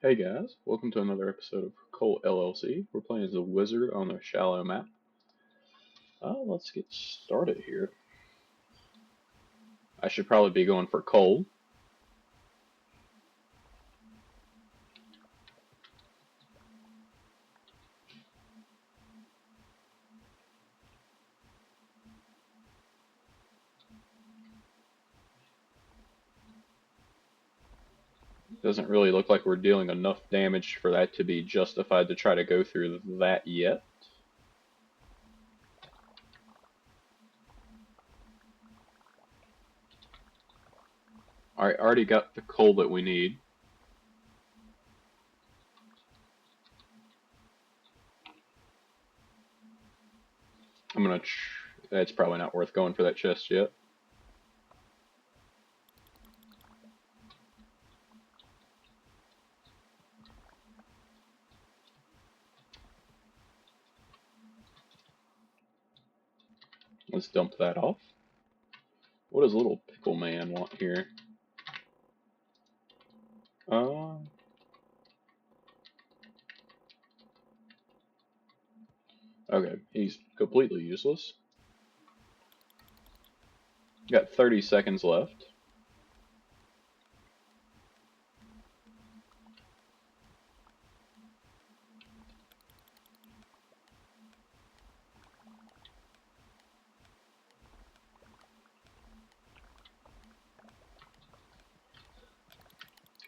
Hey guys, welcome to another episode of COAL LLC. We're playing as the wizard on the shallow map. Let's get started here. I should probably be going for coal. Doesn't really look like we're dealing enough damage for that to be justified to try to go through that yet. Alright, already got the coal that we need. It's probably not worth going for that chest yet. Let's dump that off. What does little pickle man want here? Okay, he's completely useless. Got 30 seconds left.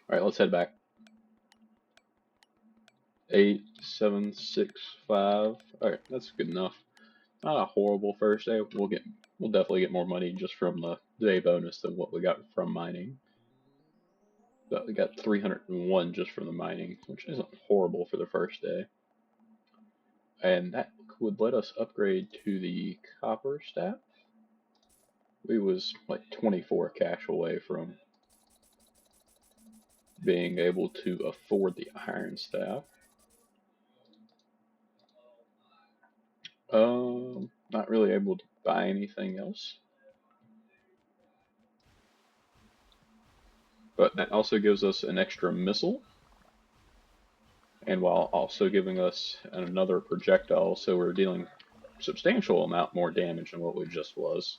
Alright, let's head back. 8, 7, 6, 5. Alright, that's good enough. Not a horrible first day. We'll definitely get more money just from the day bonus than what we got from mining. But we got 301 just from the mining, which isn't horrible for the first day. And that would let us upgrade to the copper staff. We was like 24 cash away from being able to afford the iron staff. Not really able to buy anything else. But that also gives us an extra missile. And while also giving us another projectile, so we're dealing substantial amount more damage than what we just was.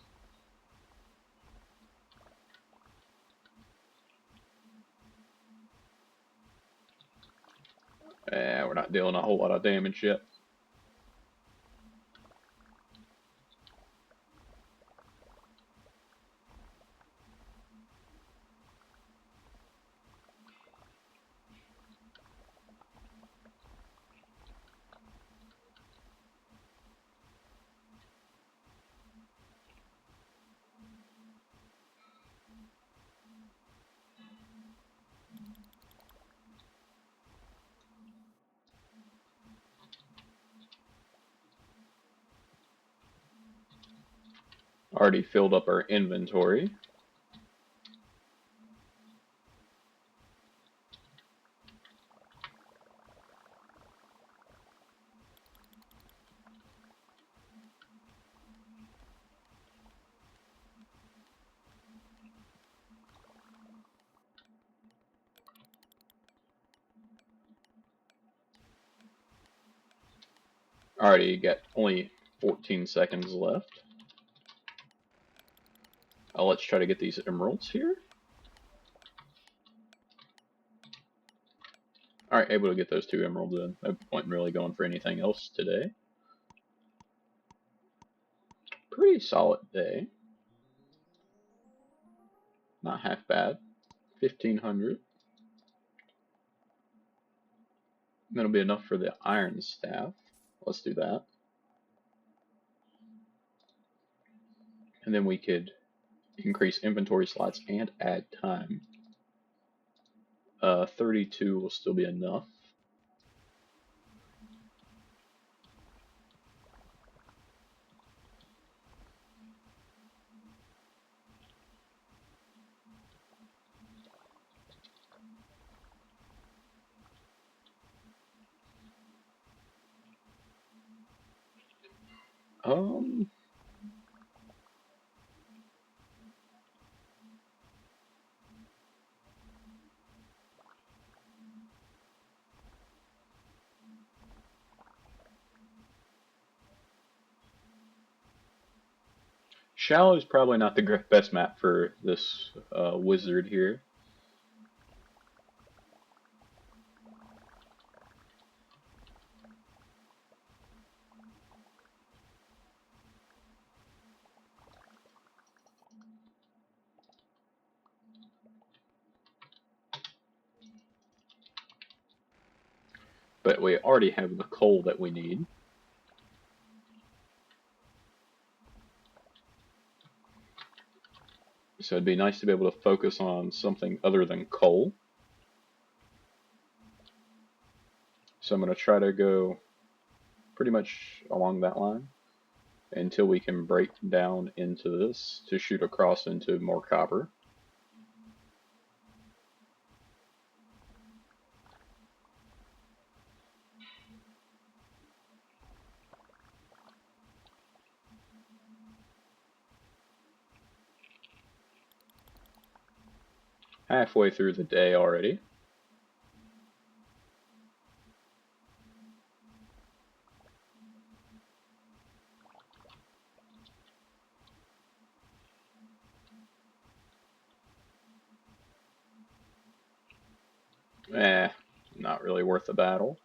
We're not dealing a whole lot of damage yet. Already filled up our inventory. Already got only 14 seconds left. Let's try to get these emeralds here. Alright, able to get those 2 emeralds in. No point in really going for anything else today. Pretty solid day. Not half bad. 1,500. That'll be enough for the iron staff. Let's do that. And then we could increase inventory slots and add time. 32 will still be enough. Um, Shallow is probably not the best map for this wizard here. But we already have the coal that we need. So it'd be nice to be able to focus on something other than coal. So I'm going to try to go pretty much along that line until we can break down into this to shoot across into more copper. Halfway through the day already. Not really worth the battle.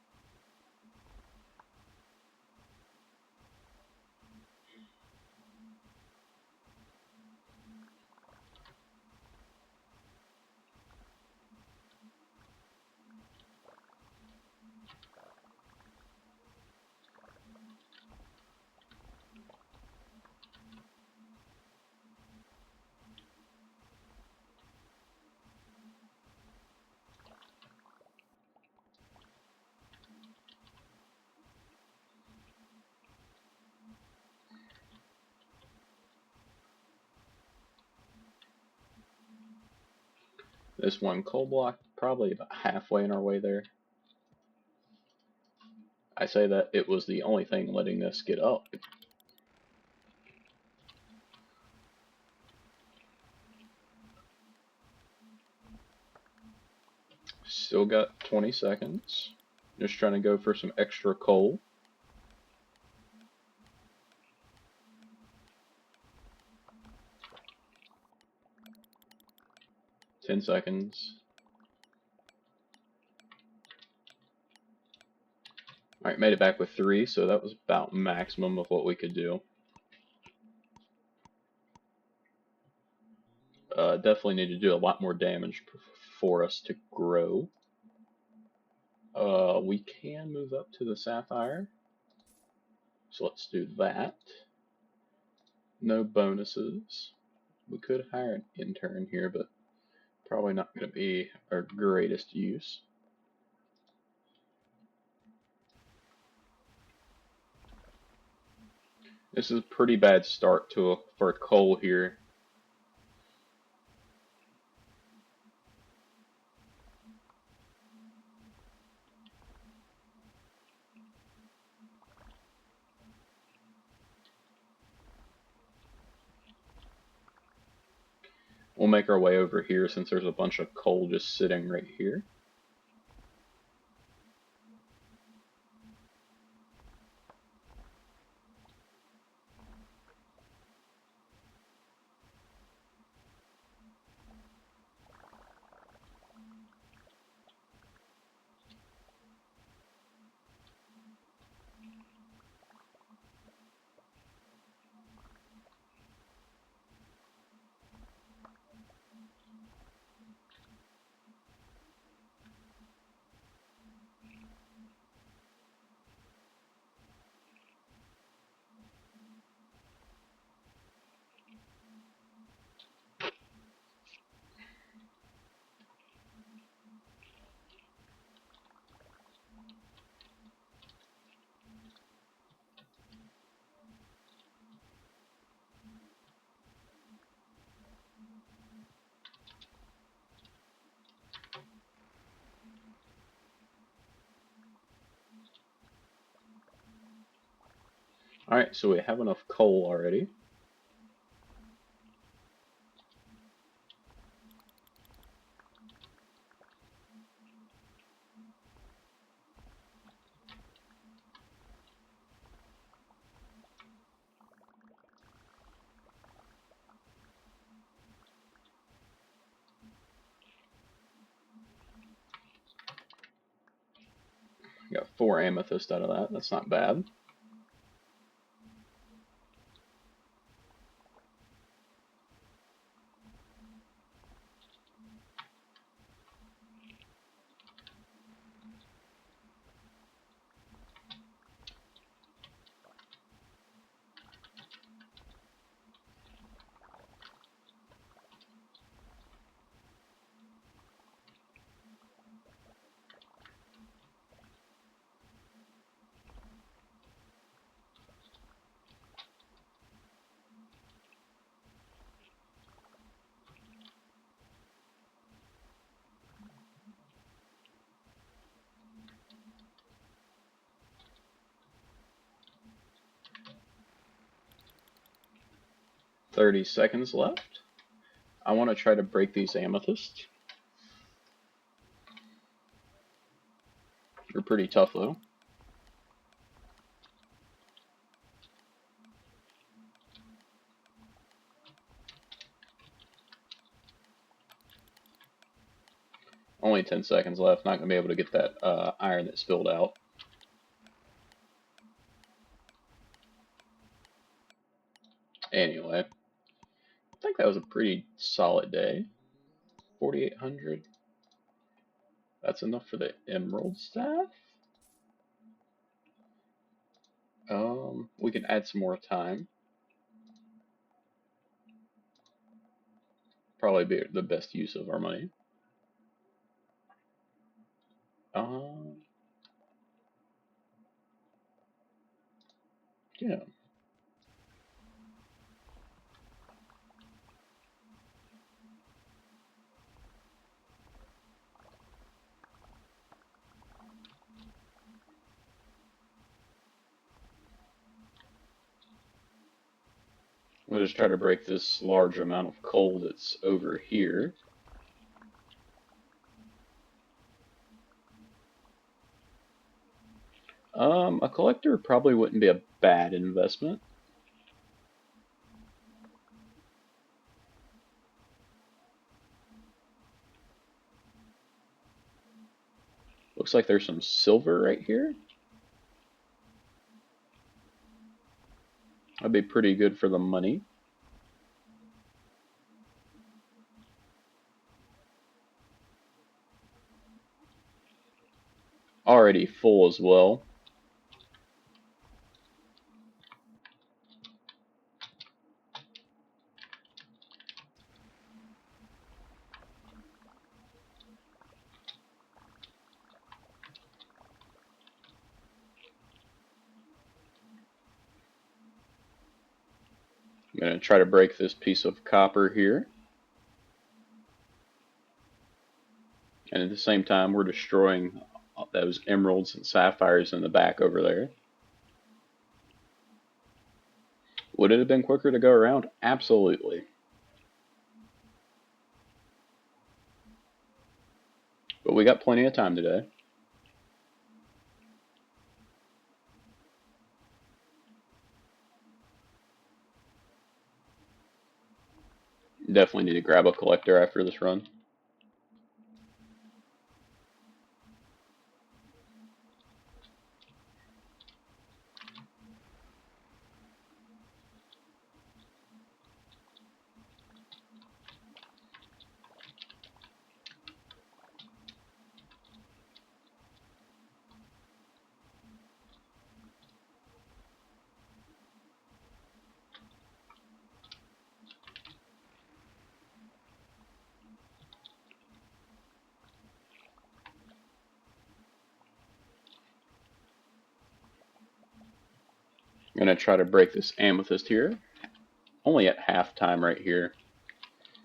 This one coal block, probably about halfway in our way there. I say that it was the only thing letting this get up. Still got 20 seconds. Just trying to go for some extra coal. Ten seconds. Alright, made it back with 3, so that was about maximum of what we could do. Definitely need to do a lot more damage for us to grow. We can move up to the sapphire. So let's do that. No bonuses. We could hire an intern here, but probably not going to be our greatest use. This is a pretty bad start for coal here. We'll make our way over here since there's a bunch of coal just sitting right here. Alright, so we have enough coal already. Got 4 amethyst out of that. That's not bad. $30 seconds left. I want to try to break these amethysts. They're pretty tough though. Only 10 seconds left. Not going to be able to get that iron that spilled out. Anyway, I think that was a pretty solid day. 4,800. That's enough for the emerald staff. We can add some more time. Probably be the best use of our money. Yeah. We'll just try to break this large amount of coal that's over here. A collector probably wouldn't be a bad investment. Looks like there's some silver right here. That'd be pretty good for the money. Already full as well. I'm going to try to break this piece of copper here. And at the same time, we're destroying those emeralds and sapphires in the back over there. Would it have been quicker to go around? Absolutely. But we got plenty of time today. Definitely need to grab a collector after this run. I'm going to try to break this amethyst here. Only at halftime right here.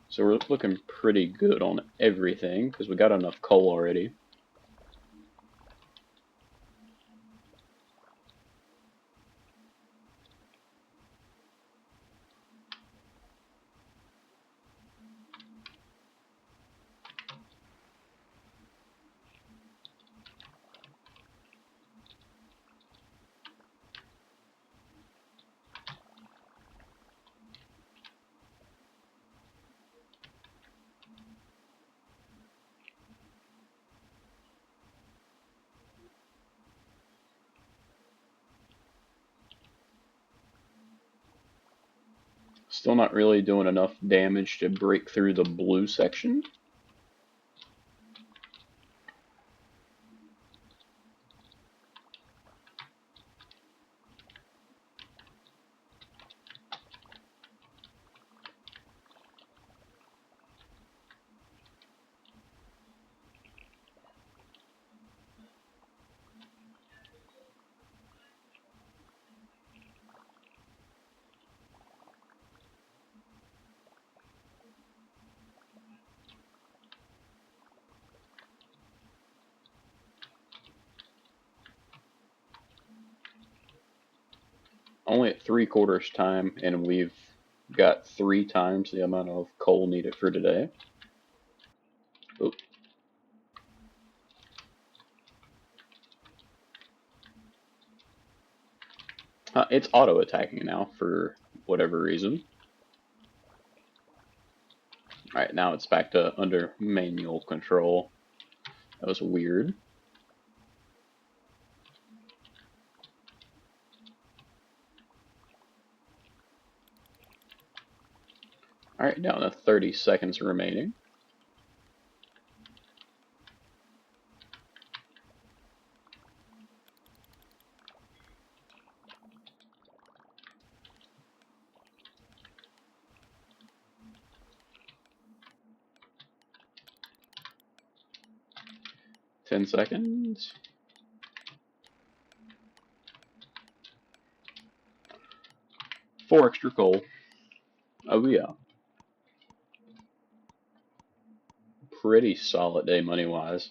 So we're looking pretty good on everything because we got enough coal already. Still not really doing enough damage to break through the blue section. Only at 3/4 time, and we've got 3 times the amount of coal needed for today. Oop. It's auto attacking now for whatever reason. Alright, now it's back to under manual control. That was weird. Alright, down to 30 seconds remaining. Ten seconds. Four extra coal. Oh yeah. Pretty solid day money-wise.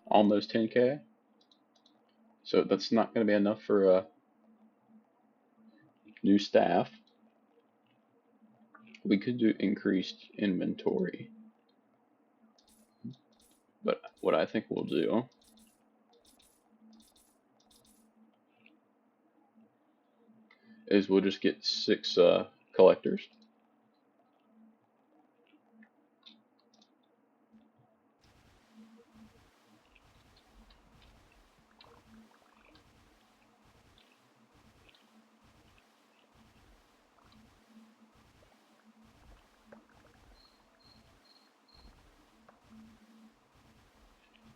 Almost 10K. So that's not going to be enough for new staff. We could do increased inventory. But what I think we'll do is we'll just get 6 collectors.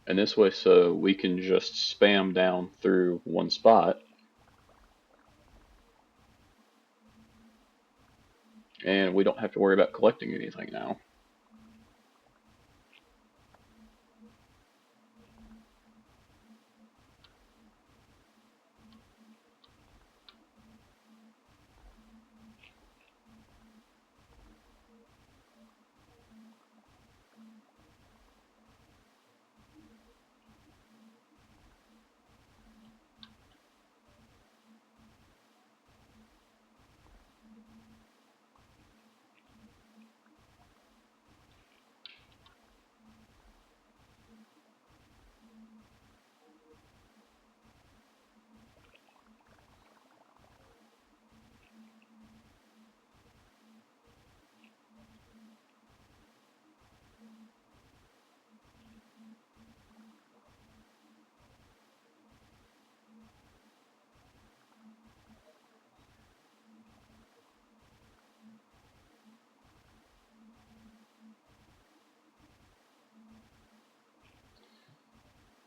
And this way, so we can just spam down through one spot. And we don't have to worry about collecting anything now.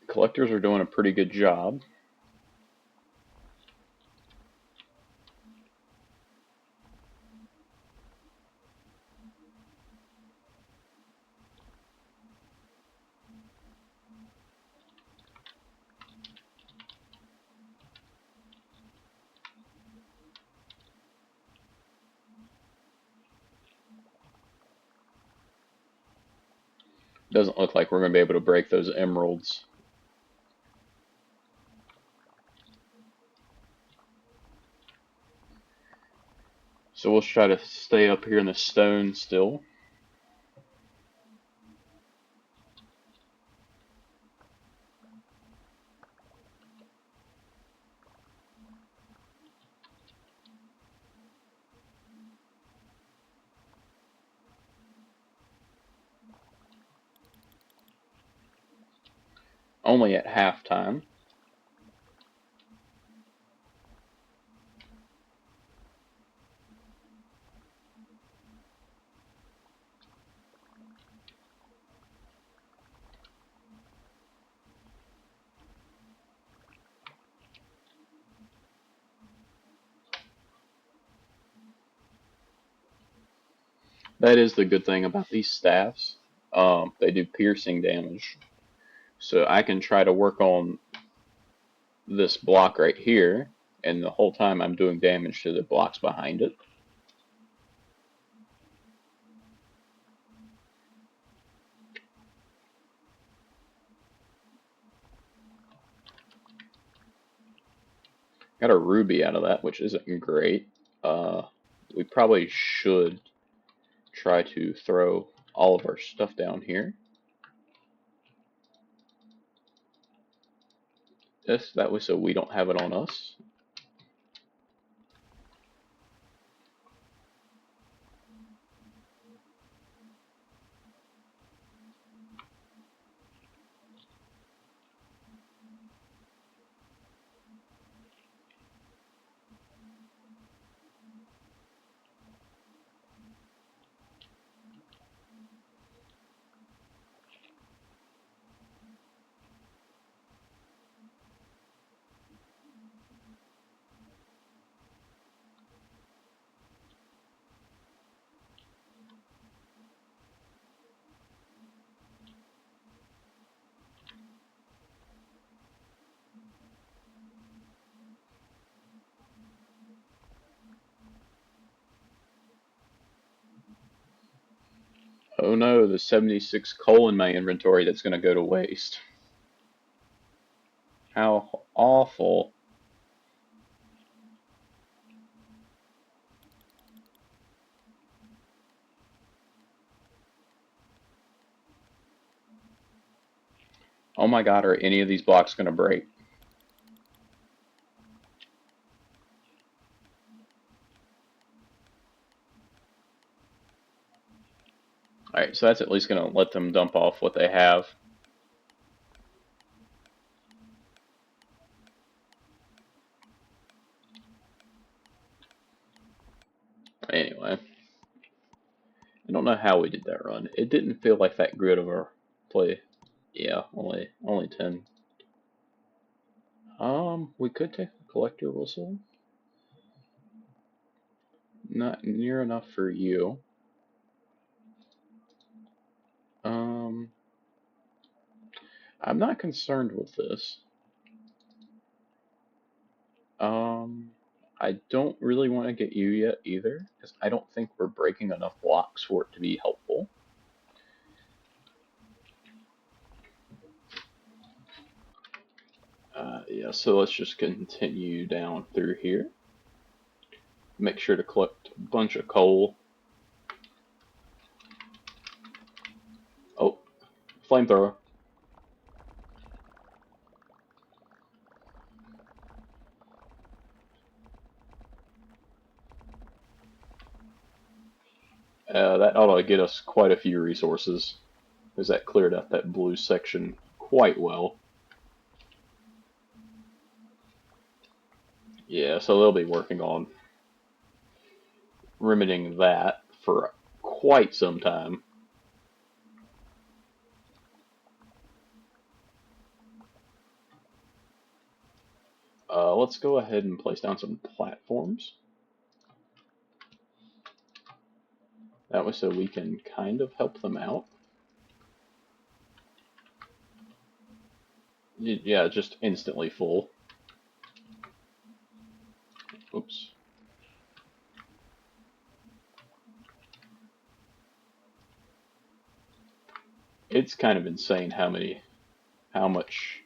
Collectors are doing a pretty good job. Doesn't look like we're going to be able to break those emeralds. So we'll try to stay up here in the stone still. Only at halftime. That is the good thing about these staffs. They do piercing damage. So I can try to work on this block right here, and the whole time I'm doing damage to the blocks behind it. Got a ruby out of that, which isn't great. We probably should try to throw all of our stuff down here. This, that way so we don't have it on us. Oh no, the 76 coal in my inventory that's going to go to waste. How awful. Oh my god, are any of these blocks going to break? Alright, so that's at least going to let them dump off what they have. Anyway, I don't know how we did that run. It didn't feel like that good of a play. Yeah, only 10. We could take a collector whistle. Not near enough for you. I'm not concerned with this. I don't really want to get you yet either, because I don't think we're breaking enough blocks for it to be helpful. Yeah, so let's just continue down through here. Make sure to collect a bunch of coal. Oh, flamethrower. That ought to get us quite a few resources, because that cleared out that blue section quite well. Yeah, so they'll be working on remedying that for quite some time. Let's go ahead and place down some platforms. That way so we can kind of help them out. Yeah, just instantly full. Oops. It's kind of insane how much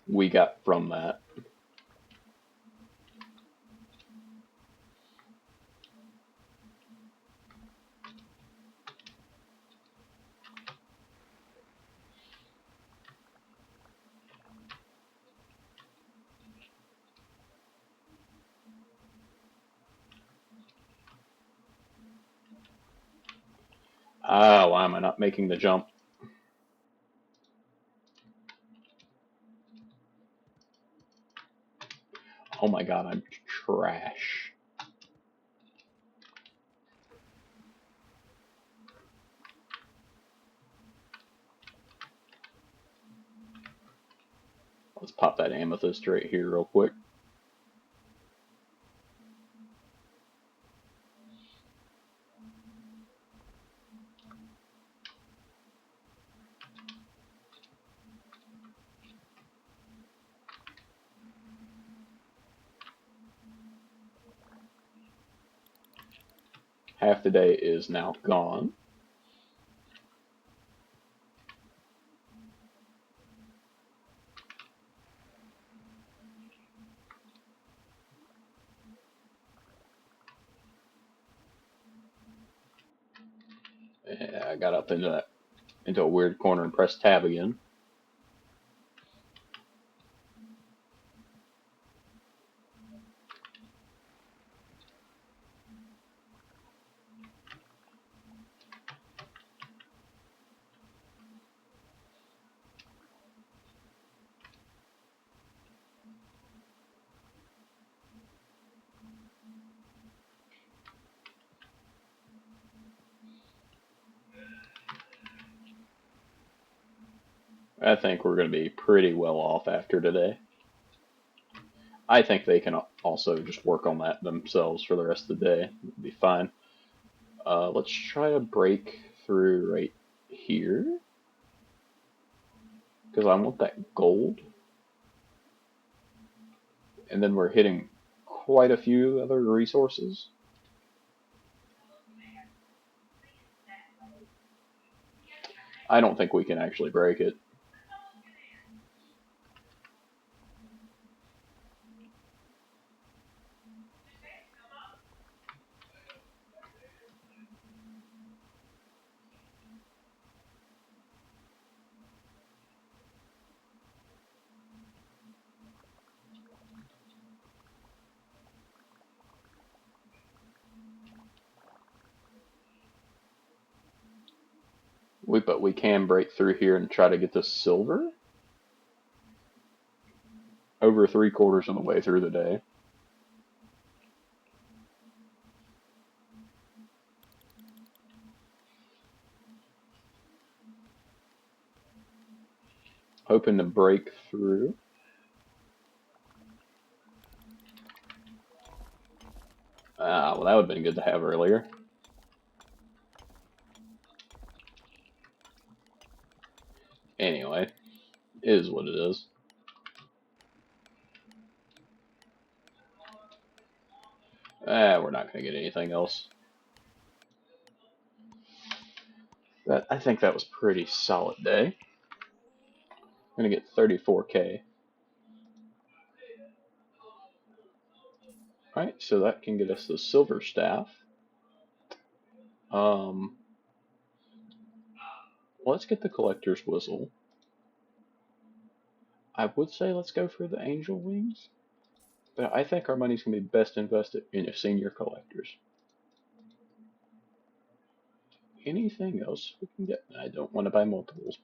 we got from that. Ah, why am I not making the jump? Oh my god, I'm trash. Let's pop that amethyst right here real quick. Half the day is now gone. Yeah, I got up into a weird corner and pressed tab again. I think we're going to be pretty well off after today. I think they can also just work on that themselves for the rest of the day. It'll be fine. Let's try to break through right here because I want that gold. And then we're hitting quite a few other resources. I don't think we can actually break it. But we can break through here and try to get the silver. Over 3/4 of the way through the day. Hoping to break through. Well, that would have been good to have earlier. Anyway, it is what it is. We're not going to get anything else. I think that was a pretty solid day. I'm going to get 34K. Alright, so that can get us the silver staff. Let's get the collector's whistle. I would say let's go for the angel wings, but I think our money's going to be best invested in a senior collectors. Anything else we can get? I don't want to buy multiples.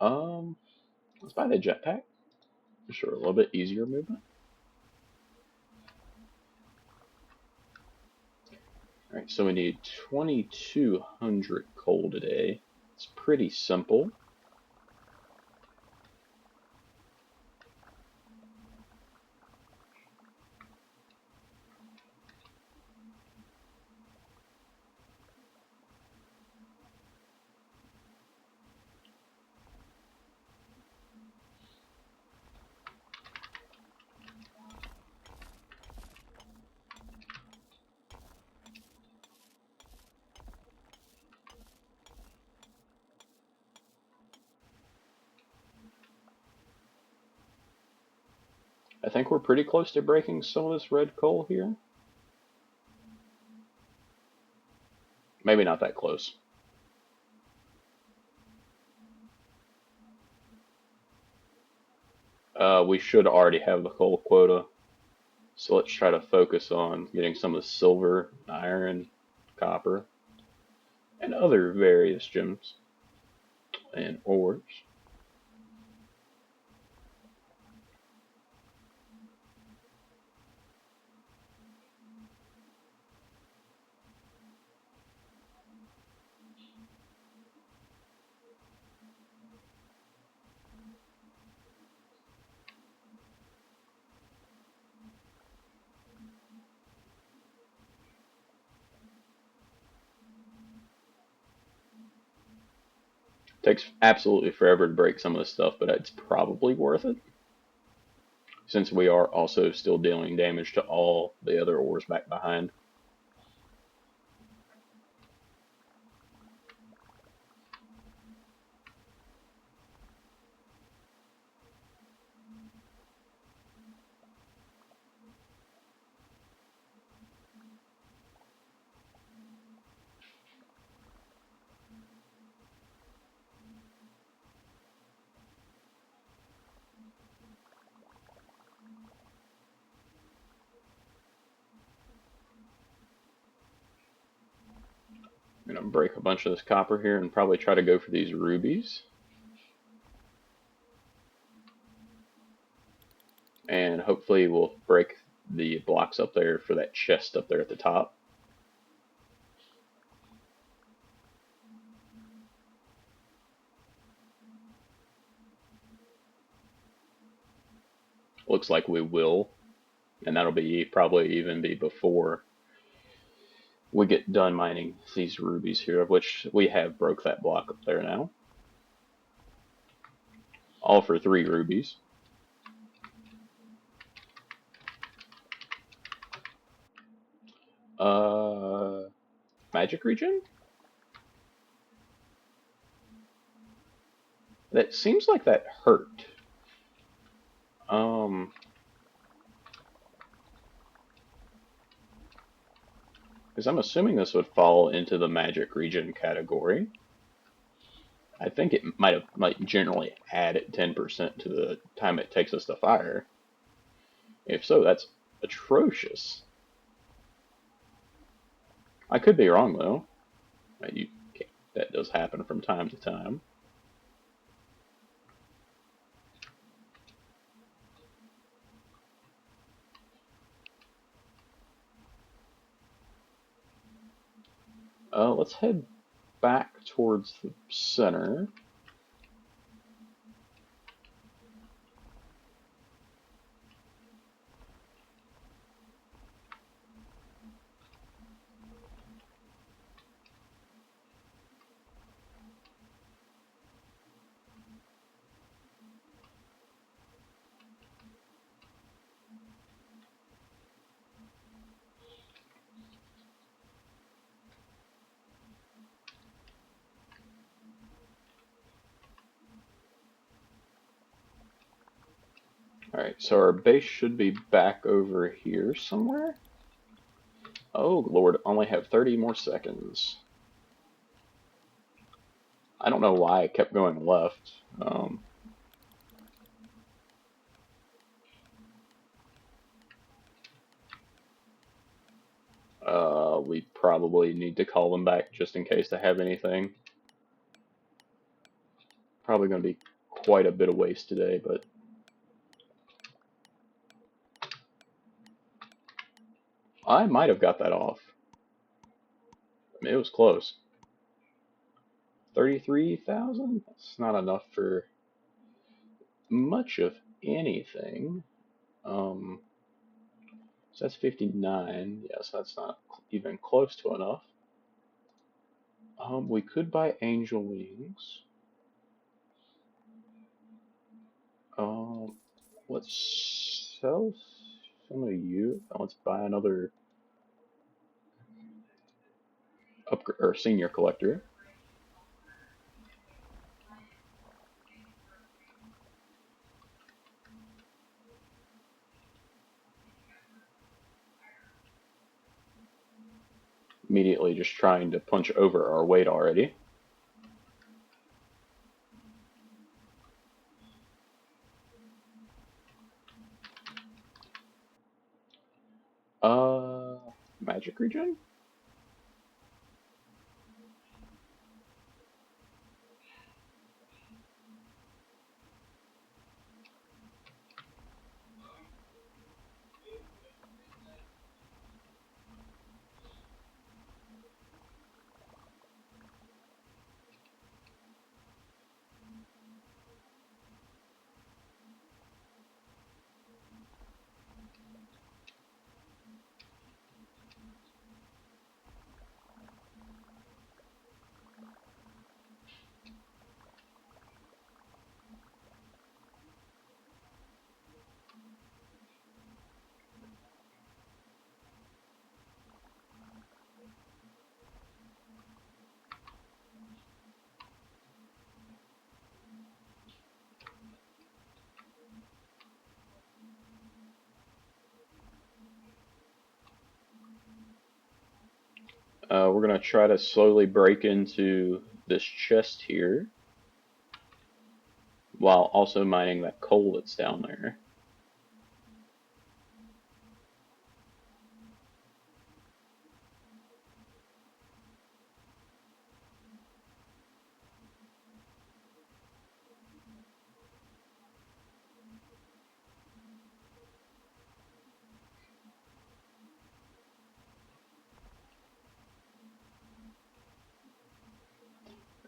Let's buy the jetpack. Sure, a little bit easier movement. Alright, so we need 2,200 coal today. It's pretty simple. I think we're pretty close to breaking some of this red coal here. Maybe not that close. We should already have the coal quota. So let's try to focus on getting some of the silver, iron, copper, and other various gems and ores. Takes absolutely forever to break some of this stuff, but it's probably worth it, since we are also still dealing damage to all the other ores back behind. I'm gonna break a bunch of this copper here and probably try to go for these rubies. And hopefully we'll break the blocks up there for that chest up there at the top. Looks like we will, and that'll be probably even be before we get done mining these rubies here, of which we have broke that block up there now. All for 3 rubies. Magic region? That seems like that hurt. Because I'm assuming this would fall into the magic region category. I think it might generally add 10% to the time it takes us to fire. If so, that's atrocious. I could be wrong though. That does happen from time to time. Let's head back towards the center. Alright, so our base should be back over here somewhere. Oh Lord, only have 30 more seconds. I don't know why I kept going left. We probably need to call them back just in case they have anything. Probably going to be quite a bit of waste today, but I might have got that off. I mean, it was close. 33,000? That's not enough for much of anything. So that's 59. Yes, that's not even close to enough. We could buy angel wings. Let's sell some of you. Let's buy another upgrade or senior collector. Immediately just trying to punch over our weight already. Magic region? We're going to try to slowly break into this chest here while also mining that coal that's down there.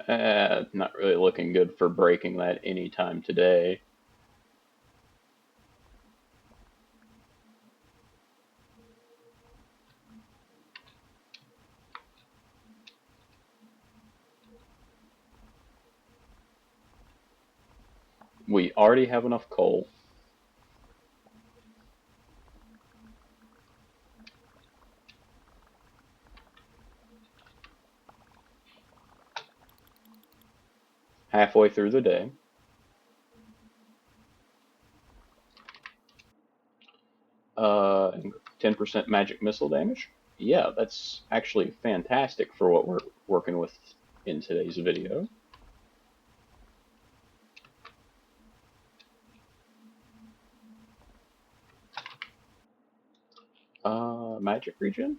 Not really looking good for breaking that anytime today. We already have enough coal. Halfway through the day. 10% magic missile damage. Yeah, that's actually fantastic for what we're working with in today's video. Magic regen.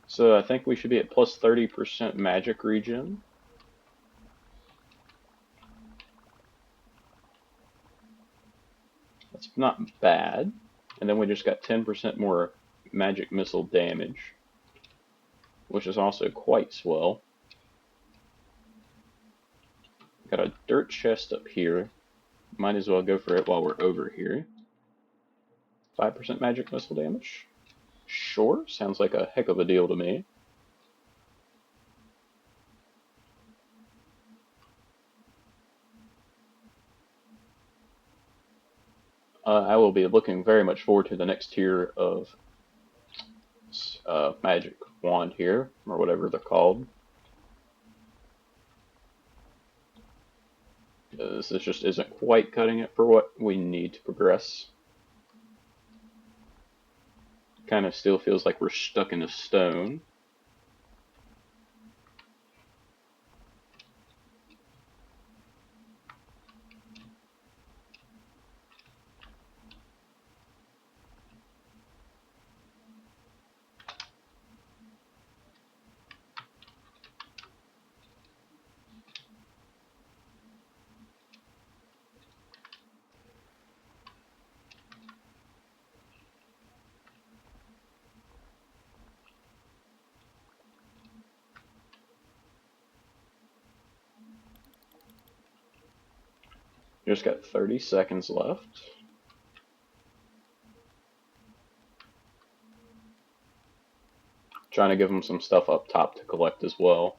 So I think we should be at plus 30% magic regen. That's not bad. And then we just got 10% more magic missile damage, which is also quite swell. Got a dirt chest up here. Might as well go for it while we're over here. 5% magic missile damage. Sure, sounds like a heck of a deal to me. I will be looking very much forward to the next tier of magic wand here, or whatever they're called. This just isn't quite cutting it for what we need to progress. Kind of still feels like we're stuck in a stone. Just got 30 seconds left. Trying to give them some stuff up top to collect as well.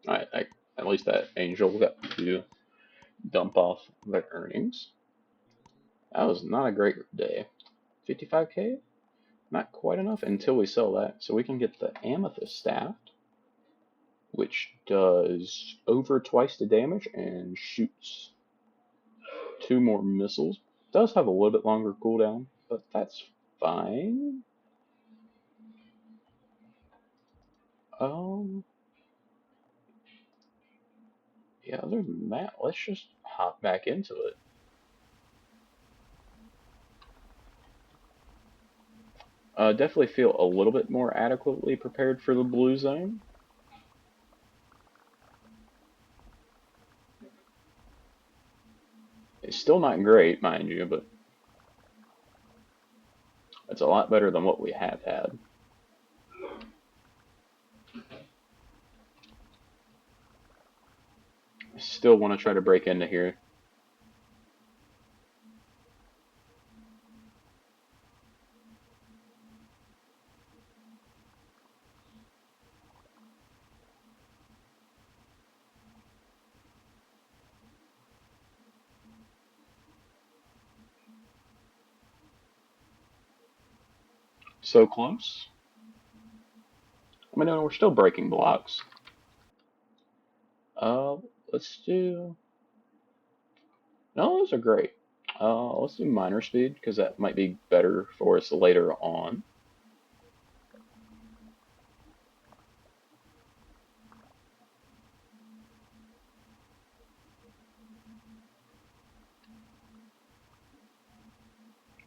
Alright, at least that angel got to dump off their earnings. That was not a great day. 55k? Not quite enough until we sell that. So we can get the amethyst staff, which does over twice the damage and shoots 2 more missiles. Does have a little bit longer cooldown, but that's fine. Yeah, other than that, let's just hop back into it. Definitely feel a little bit more adequately prepared for the blue zone. It's still not great, mind you, but it's a lot better than what we have had. I still want to try to break into here. So close. I mean, no, we're still breaking blocks. Uh, let's do... No, those are great. Let's do minor speed, because that might be better for us later on.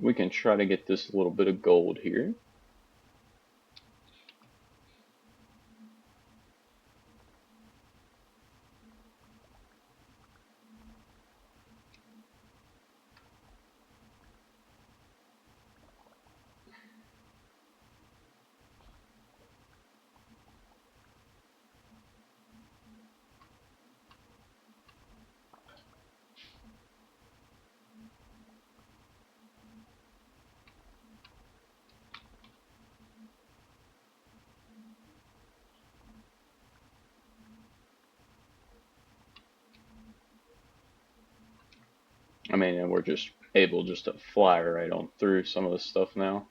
we can try to get this little bit of gold here. I mean, and we're just able just to fly right on through some of this stuff now.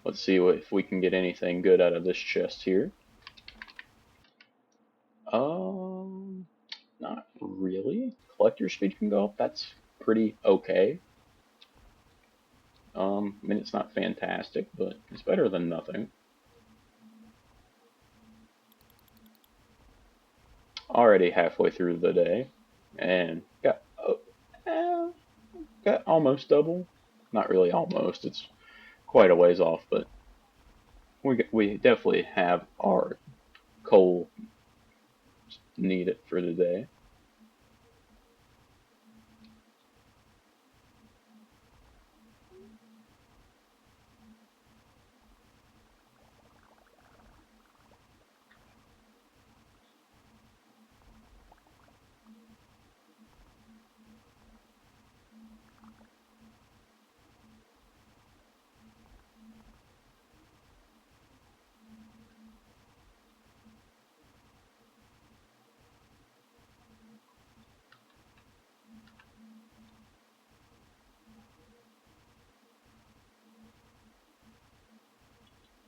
Let's see if we can get anything good out of this chest here. Not really. Collector speed can go up. That's pretty okay. I mean, it's not fantastic, but it's better than nothing. Already halfway through the day, and got almost double. Not really almost. It's quite a ways off, but we definitely have our coal needed for the day.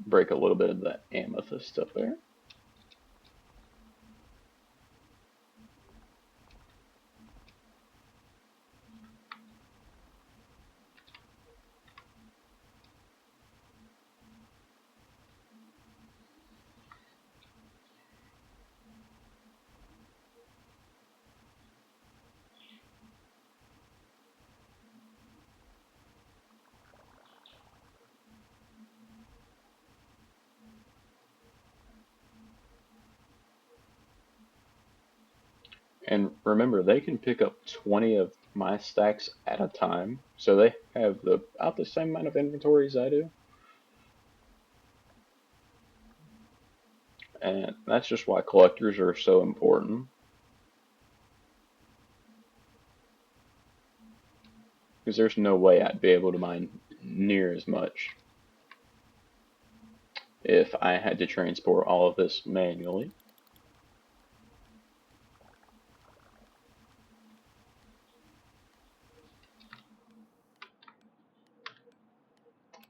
Break a little bit of that amethyst up there. And remember, they can pick up 20 of my stacks at a time, so they have about the same amount of inventory as I do. And that's just why collectors are so important. Because there's no way I'd be able to mine near as much if I had to transport all of this manually.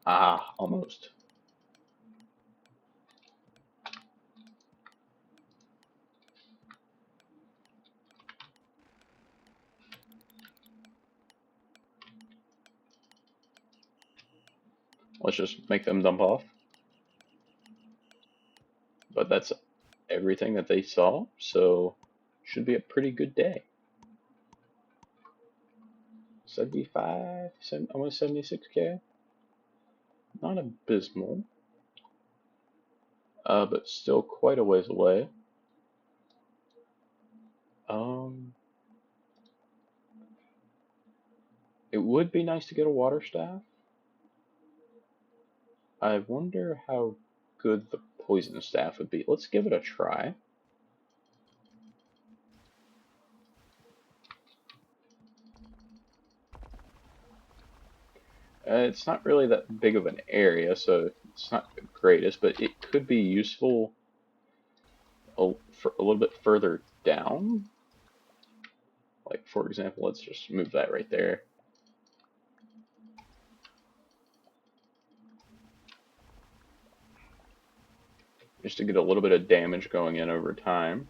Ah, almost. Let's just make them dump off. But that's everything that they saw, so should be a pretty good day. 75, almost 76k. Not abysmal, but still quite a ways away. It would be nice to get a water staff. I wonder how good the poison staff would be. Let's give it a try. It's not really that big of an area, so it's not the greatest, but it could be useful for a little bit further down. Like, for example, let's just move that right there. Just to get a little bit of damage going in over time.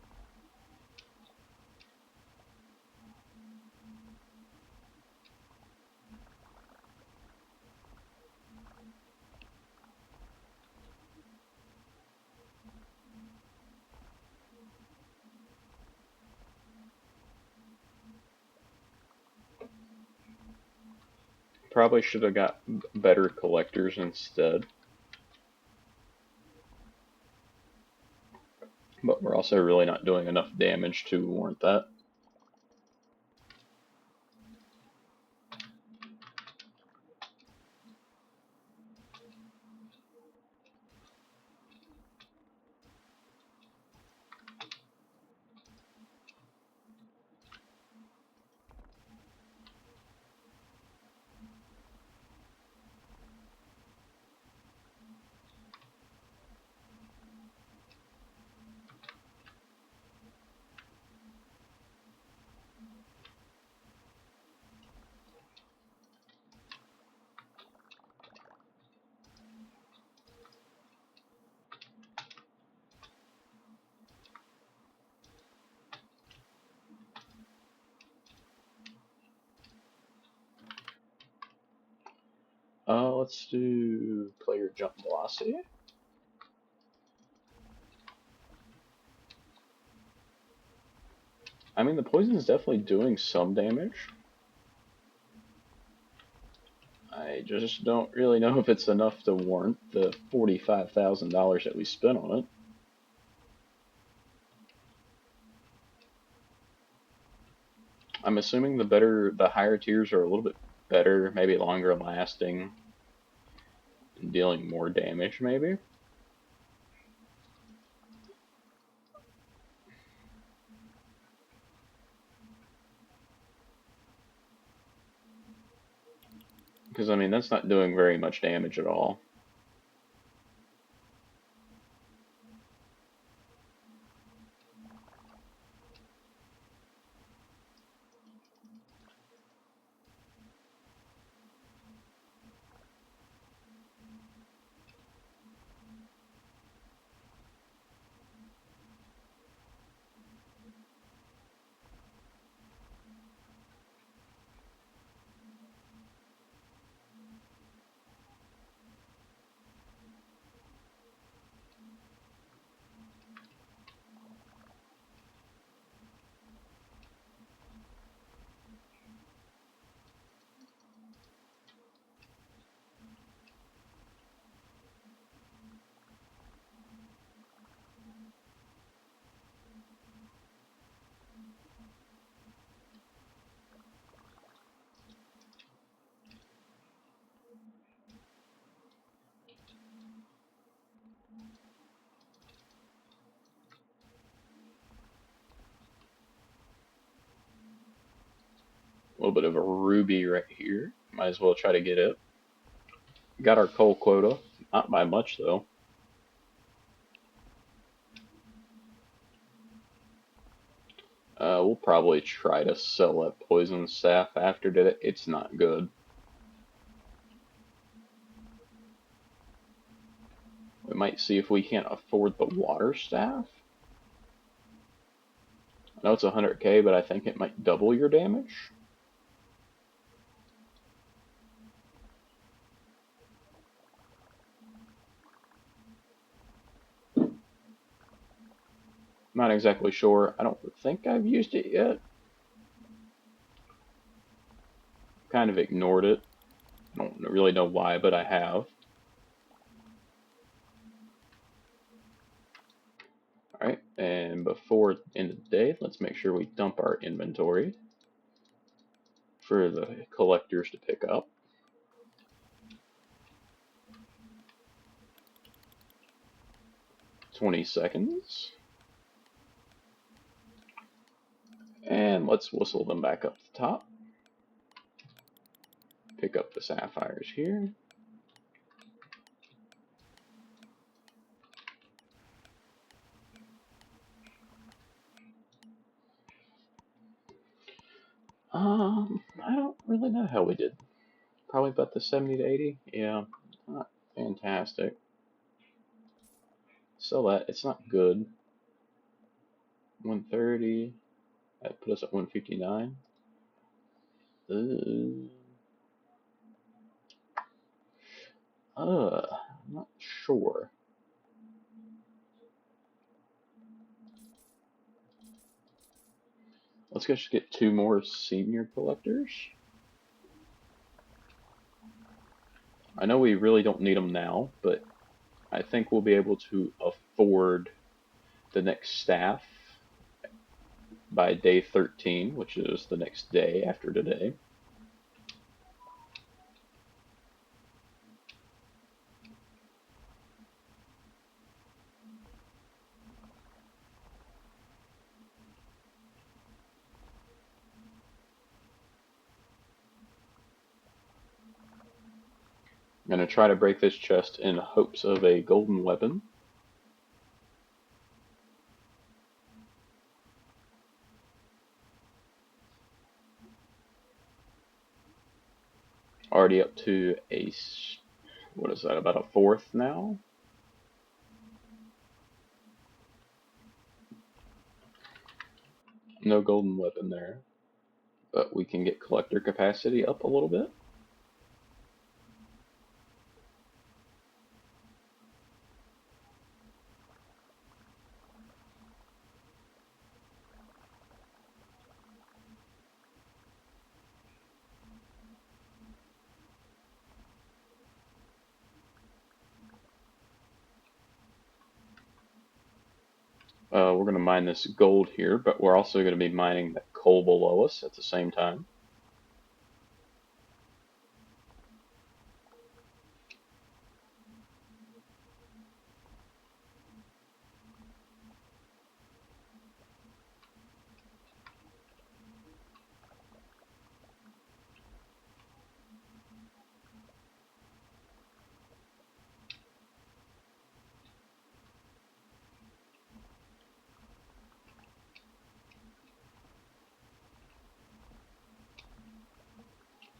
Probably should have got better collectors instead. But we're also really not doing enough damage to warrant that. Let's do player jump velocity. I mean, the poison is definitely doing some damage. I just don't really know if it's enough to warrant the $45,000 that we spent on it. I'm assuming the higher tiers are a little bit better, maybe longer lasting, and dealing more damage, maybe. Because, I mean, that's not doing very much damage at all. A little bit of a ruby right here. Might as well try to get it. Got our coal quota. Not by much, though. We'll probably try to sell that poison staff after that. It's not good. We might see if we can't afford the water staff. I know it's 100k, but I think it might double your damage. Not exactly sure. I don't think I've used it yet. Kind of ignored it. I don't really know why, but I have. Alright, and before end of the day, let's make sure we dump our inventory for the collectors to pick up. 20 seconds. And let's whistle them back up the top. Pick up the sapphires here. I don't really know how we did. Probably about the 70 to 80. Yeah, not fantastic. Sell that. It's not good. 130. That put us at 159. I'm not sure. Let's just get 2 more senior collectors. I know we really don't need them now, but I think we'll be able to afford the next staff by day 13, which is the next day after today. I'm going to try to break this chest in hopes of a golden weapon. Already up to a, what is that, about a fourth now? No golden weapon there, but we can get collector capacity up a little bit. We're going to mine this gold here, but we're also going to be mining the coal below us at the same time.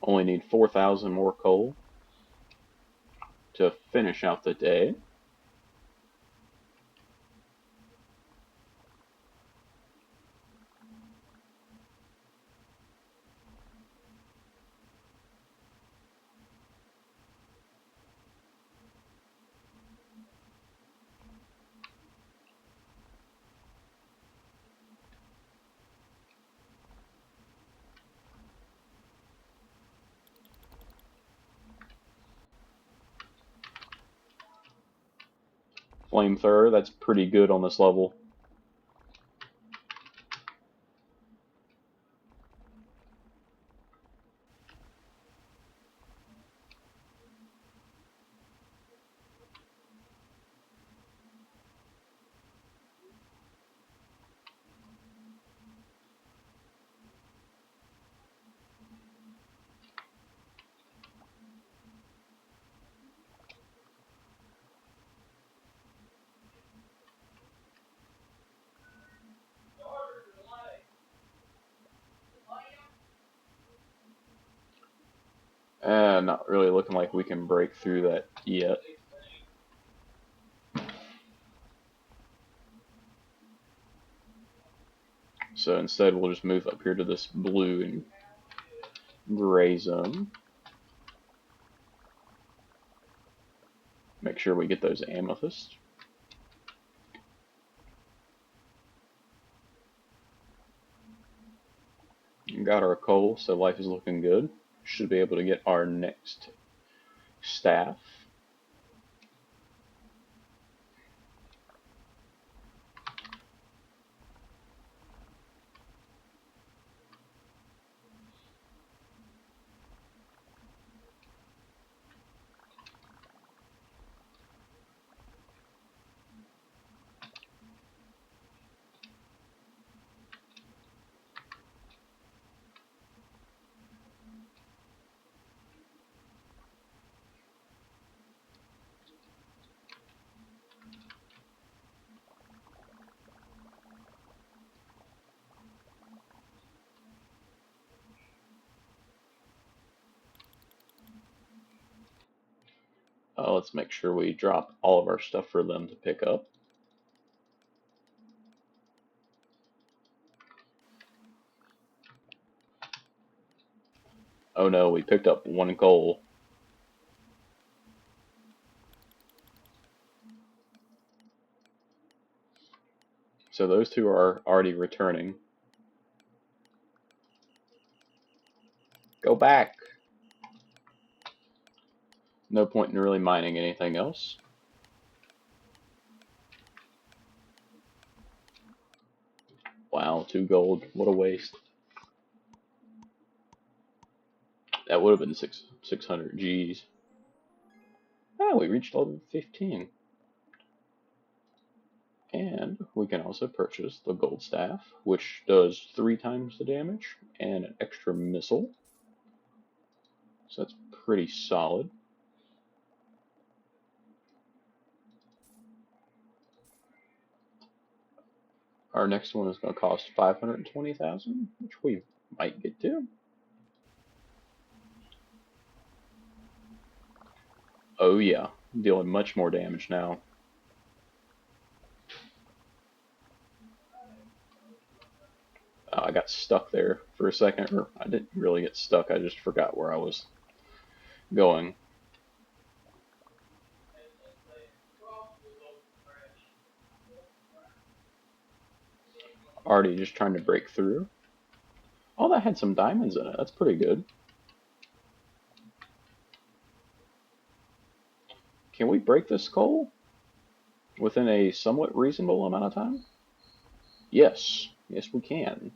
Only need 4,000 more coal to finish out the day. Flamethrower, that's pretty good on this level. Not really looking like we can break through that yet. So instead we'll just move up here to this blue and gray zone. Make sure we get those amethysts. Got our coal, so life is looking good. Should be able to get our next staff. Let's make sure we drop all of our stuff for them to pick up. Oh no, we picked up one coal. So those two are already returning. Go back. No point in really mining anything else. Wow, 2 gold. What a waste. That would have been 600 G's. Oh, we reached level 15. And we can also purchase the gold staff, which does 3 times the damage, and an extra missile. So that's pretty solid. Our next one is going to cost 520,000, which we might get to. Oh yeah, dealing much more damage now. I got stuck there for a second, or I didn't really get stuck, I just forgot where I was going. Already just trying to break through. Oh, that had some diamonds in it. That's pretty good. Can we break this coal within a somewhat reasonable amount of time? Yes. Yes, we can.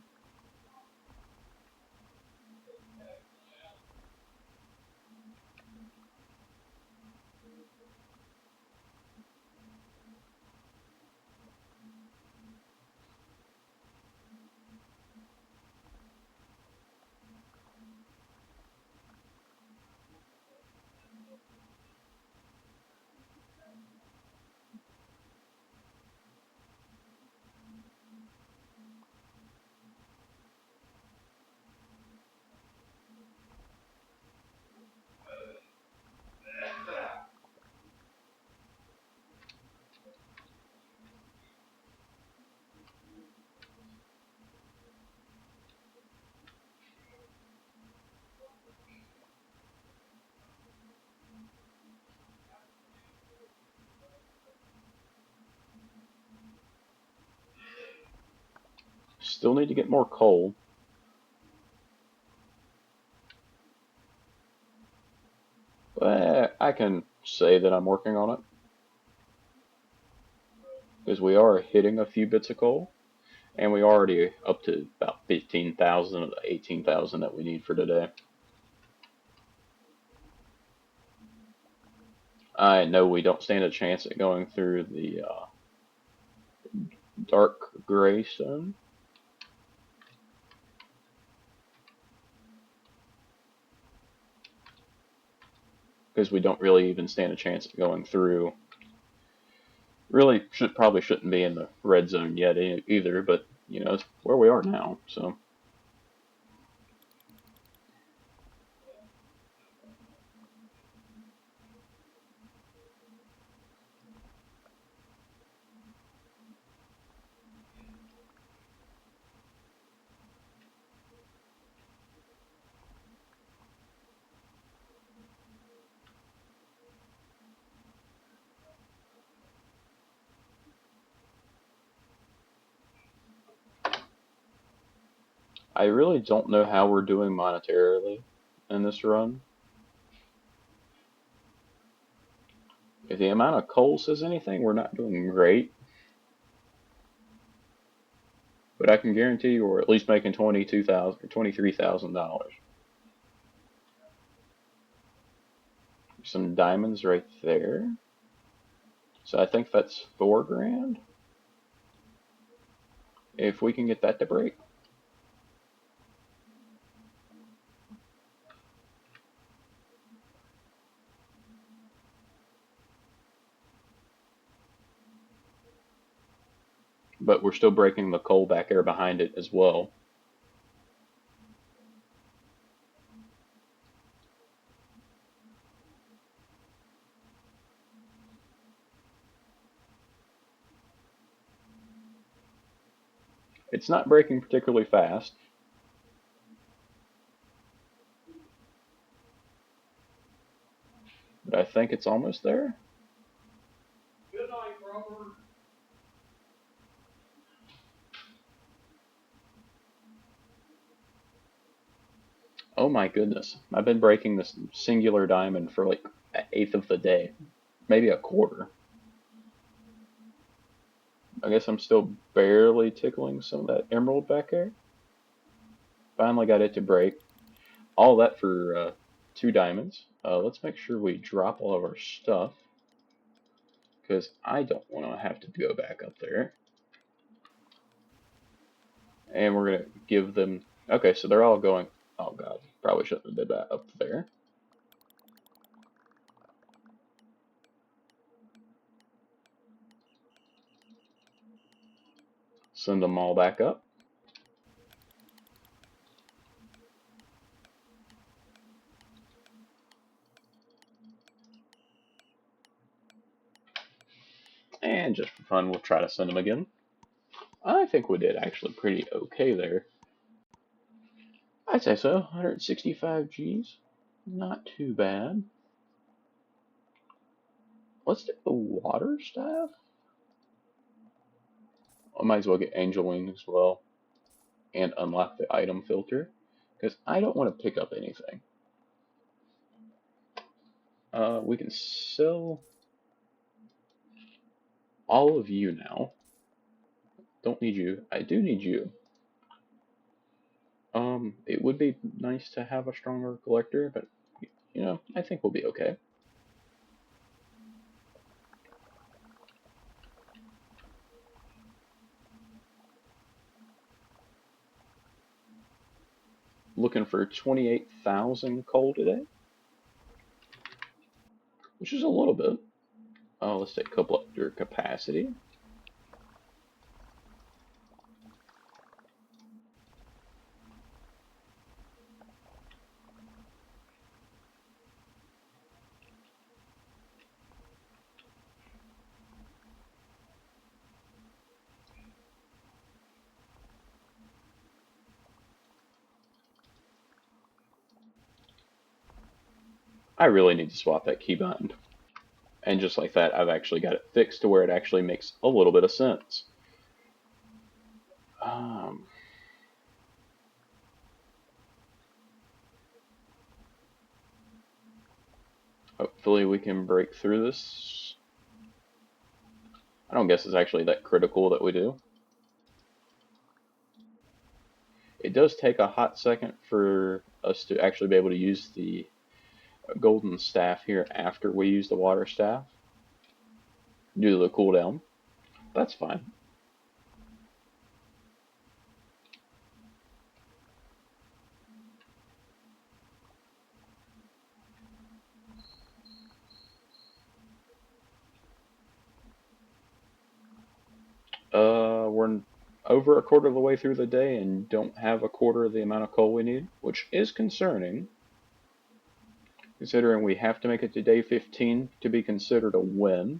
Still need to get more coal. But I can say that I'm working on it. Because we are hitting a few bits of coal. And we are already up to about 15,000 of the 18,000 that we need for today. I know we don't stand a chance at going through the dark gray stone. Because we don't really even stand a chance at going through. Really probably shouldn't be in the red zone yet either, but you know, it's where we are now, so. I really don't know how we're doing monetarily in this run. If the amount of coal says anything, we're not doing great. But I can guarantee you we're at least making $22,000 or $23,000. Some diamonds right there. So I think that's 4 grand. If we can get that to break. But we're still breaking the coal back there behind it as well. It's not breaking particularly fast. But I think it's almost there. Good night, Robert. Oh my goodness. I've been breaking this singular diamond for like 1/8 of the day, maybe a quarter. I guess I'm still barely tickling some of that emerald back there. Finally got it to break. All that for 2 diamonds. Let's make sure we drop all of our stuff, because I don't want to have to go back up there. And we're going to give them... Okay, so they're all going... Oh god, probably shouldn't have did that up there. Send them all back up. And just for fun, we'll try to send them again. I think we did actually pretty okay there. I'd say so. 165 Gs. Not too bad. Let's do the water staff. I might as well get Angel Wing as well. And unlock the item filter, because I don't want to pick up anything. We can sell all of you now. Don't need you. I do need you. It would be nice to have a stronger collector, but you know, I think we'll be okay. Looking for 28,000 coal today, which is a little bit. Let's take collector capacity. I really need to swap that keybind. And just like that, I've actually got it fixed to where it actually makes a little bit of sense. Hopefully we can break through this. I don't guess it's actually that critical that we do. It does take a hot second for us to actually be able to use the golden staff here after we use the water staff due to the cooldown. That's fine. We're over a quarter of the way through the day and don't have a quarter of the amount of coal we need, which is concerning, considering we have to make it to day 15 to be considered a win.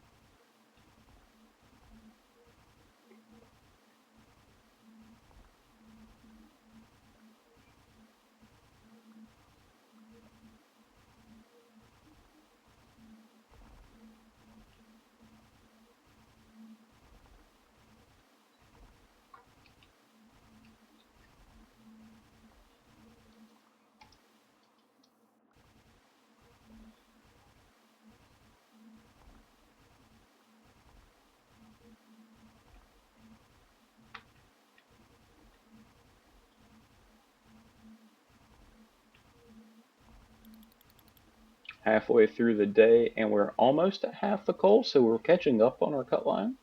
Halfway through the day, and we're almost at half the coal, so we're catching up on our cut line.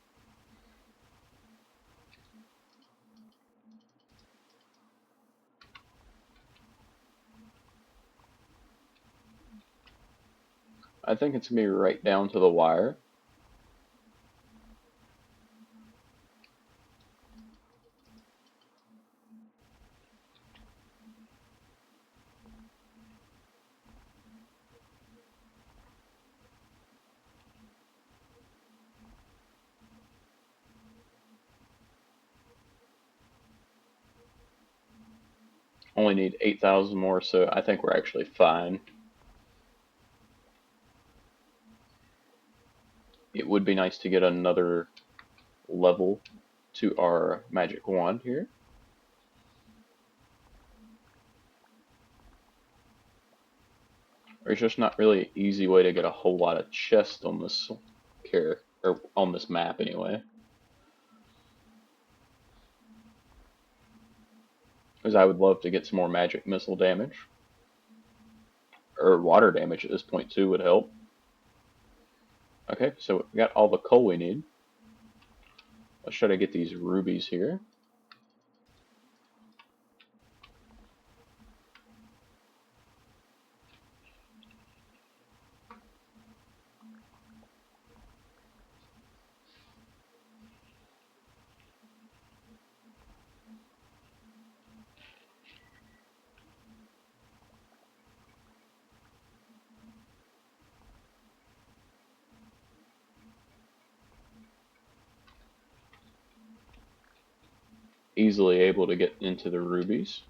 I think it's going to be right down to the wire. Only need 8,000 more, so I think we're actually fine. It would be nice to get another level to our magic wand here. There's just not really an easy way to get a whole lot of chests on this character, or on this map anyway. Because I would love to get some more magic missile damage. Or water damage at this point too would help. Okay, so we got all the coal we need. Let's try to get these rubies here. Easily able to get into the rubies.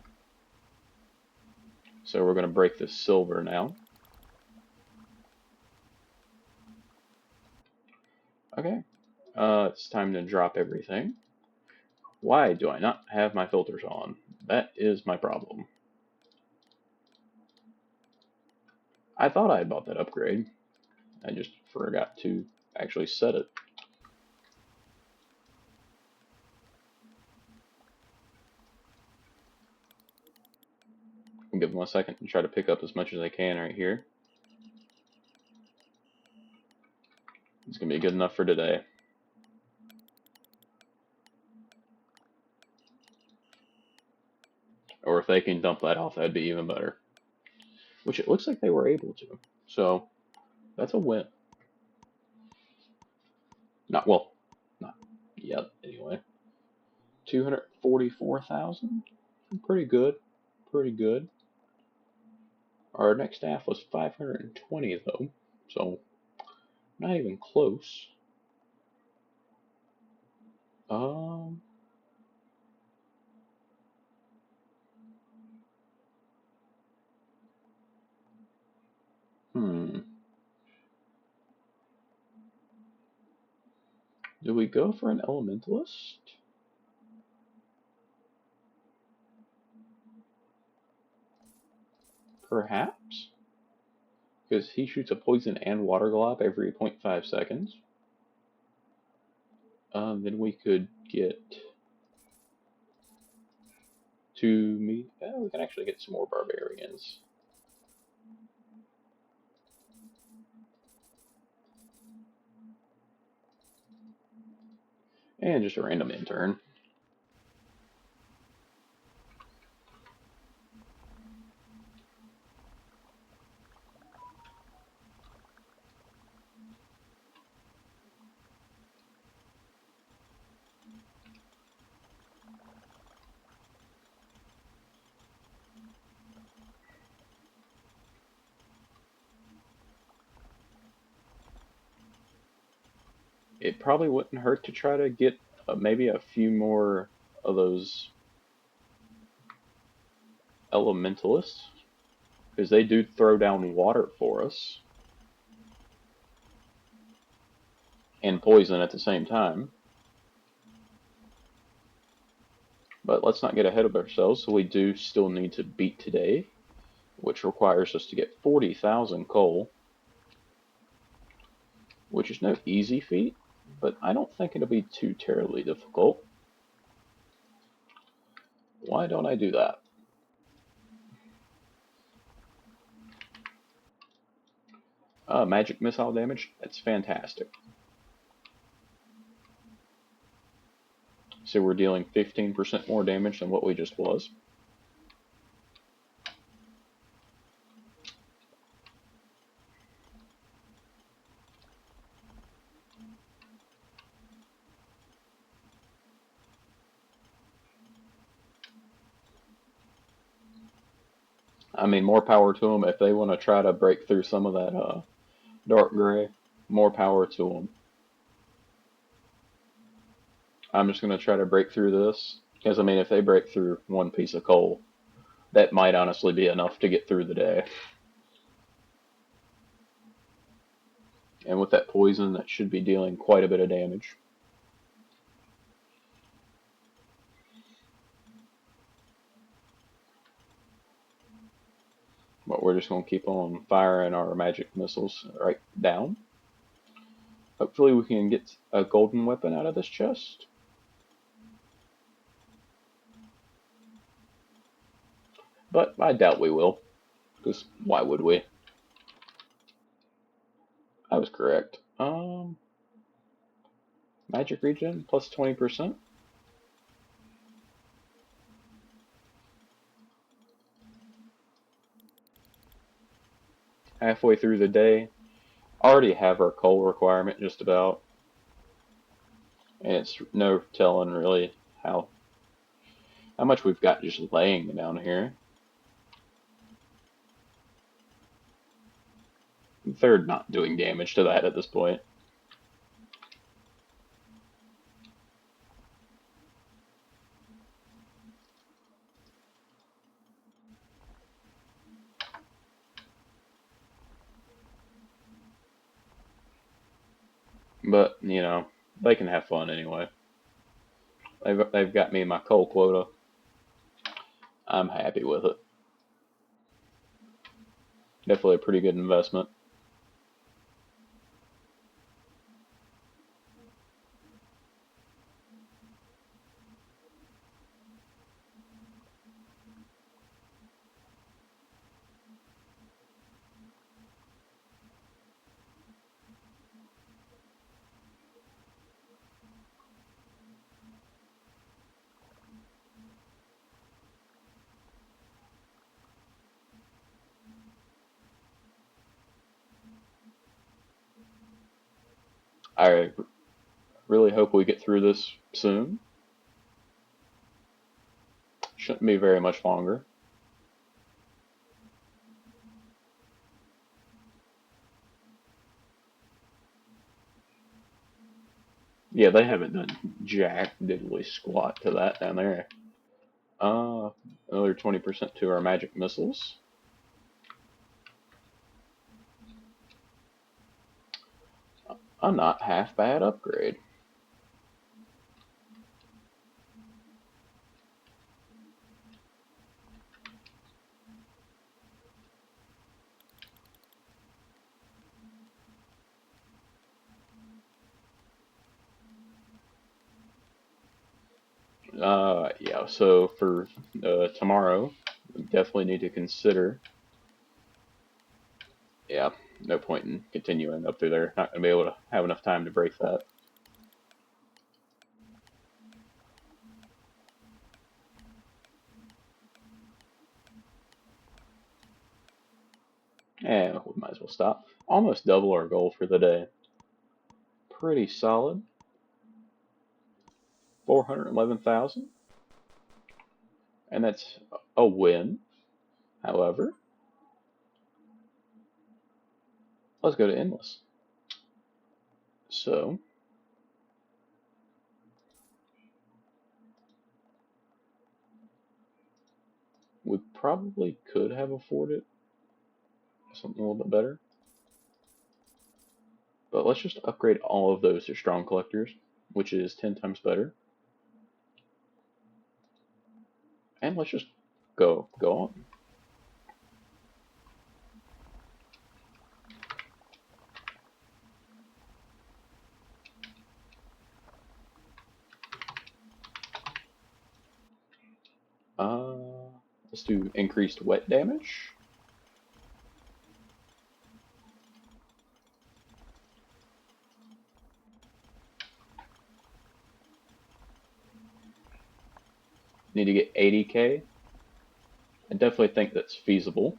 So we're going to break the silver now. Okay, it's time to drop everything. Why do I not have my filters on? That is my problem. I thought I had bought that upgrade. I just forgot to actually set it. I'll give them a second and try to pick up as much as I can right here. It's going to be good enough for today. Or if they can dump that off, that'd be even better. Which it looks like they were able to. So, that's a win. Not yet, anyway. 244,000? Pretty good. Pretty good. Our next staff was 520 though, so not even close. Um, hmm. Do we go for an elementalist? Perhaps? Because he shoots a poison and water glop every 0.5 seconds. Then we could get we can actually get some more barbarians. And just a random intern. It probably wouldn't hurt to try to get maybe a few more of those elementalists, because they do throw down water for us and poison at the same time. But let's not get ahead of ourselves, so we do still need to beat today, which requires us to get 40,000 coal, which is no easy feat, but I don't think it'll be too terribly difficult. Why don't I do that? Magic missile damage, that's fantastic. So we're dealing 15% more damage than what we just was. I mean, more power to them. If they want to try to break through some of that dark gray, more power to them. I'm just going to try to break through this, because I mean, if they break through one piece of coal, that might honestly be enough to get through the day. And with that poison, that should be dealing quite a bit of damage. But we're just going to keep on firing our magic missiles right down. Hopefully we can get a golden weapon out of this chest. But I doubt we will. Because why would we? I was correct. Magic regen plus 20%. Halfway through the day. Already have our coal requirement just about. And it's no telling really how much we've got just laying down here. They're not doing damage to that at this point. But, you know, they can have fun anyway. They've got me my coal quota. I'm happy with it. Definitely a pretty good investment. I really hope we get through this soon. Shouldn't be very much longer. Yeah, they haven't done jack diddly squat to that down there. Another 20% to our magic missiles. A not half bad upgrade. Yeah, so for tomorrow, we definitely need to consider. Yeah, no point in continuing up through there. Not going to be able to have enough time to break that. Yeah, we might as well stop. Almost double our goal for the day. Pretty solid. 411,000. And that's a win. However, let's go to endless. So, we probably could have afforded something a little bit better. But let's just upgrade all of those to strong collectors, which is 10 times better. And let's just go on. Let's do increased wet damage. Need to get 80k. I definitely think that's feasible.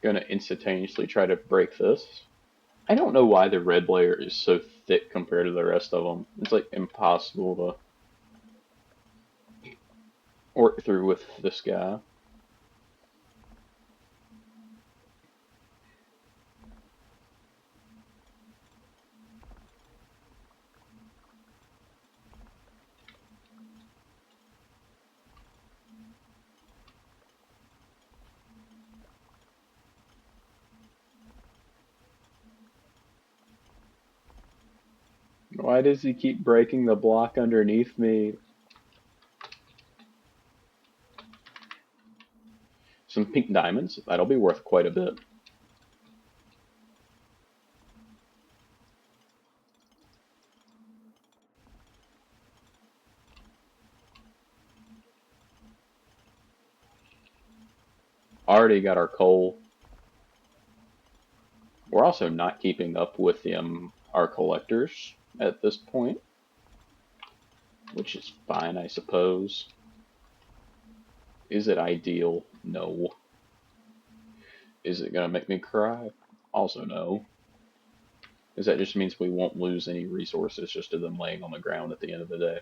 Gonna instantaneously try to break this. I don't know why the red layer is so thick compared to the rest of them. It's like impossible to work through with this guy. Why does he keep breaking the block underneath me? Some pink diamonds. That'll be worth quite a bit. Already got our coal. We're also not keeping up with our collectors at this point, which is fine, I suppose. Is it ideal? No. Is it going to make me cry? Also no. Because that just means we won't lose any resources just to them laying on the ground at the end of the day.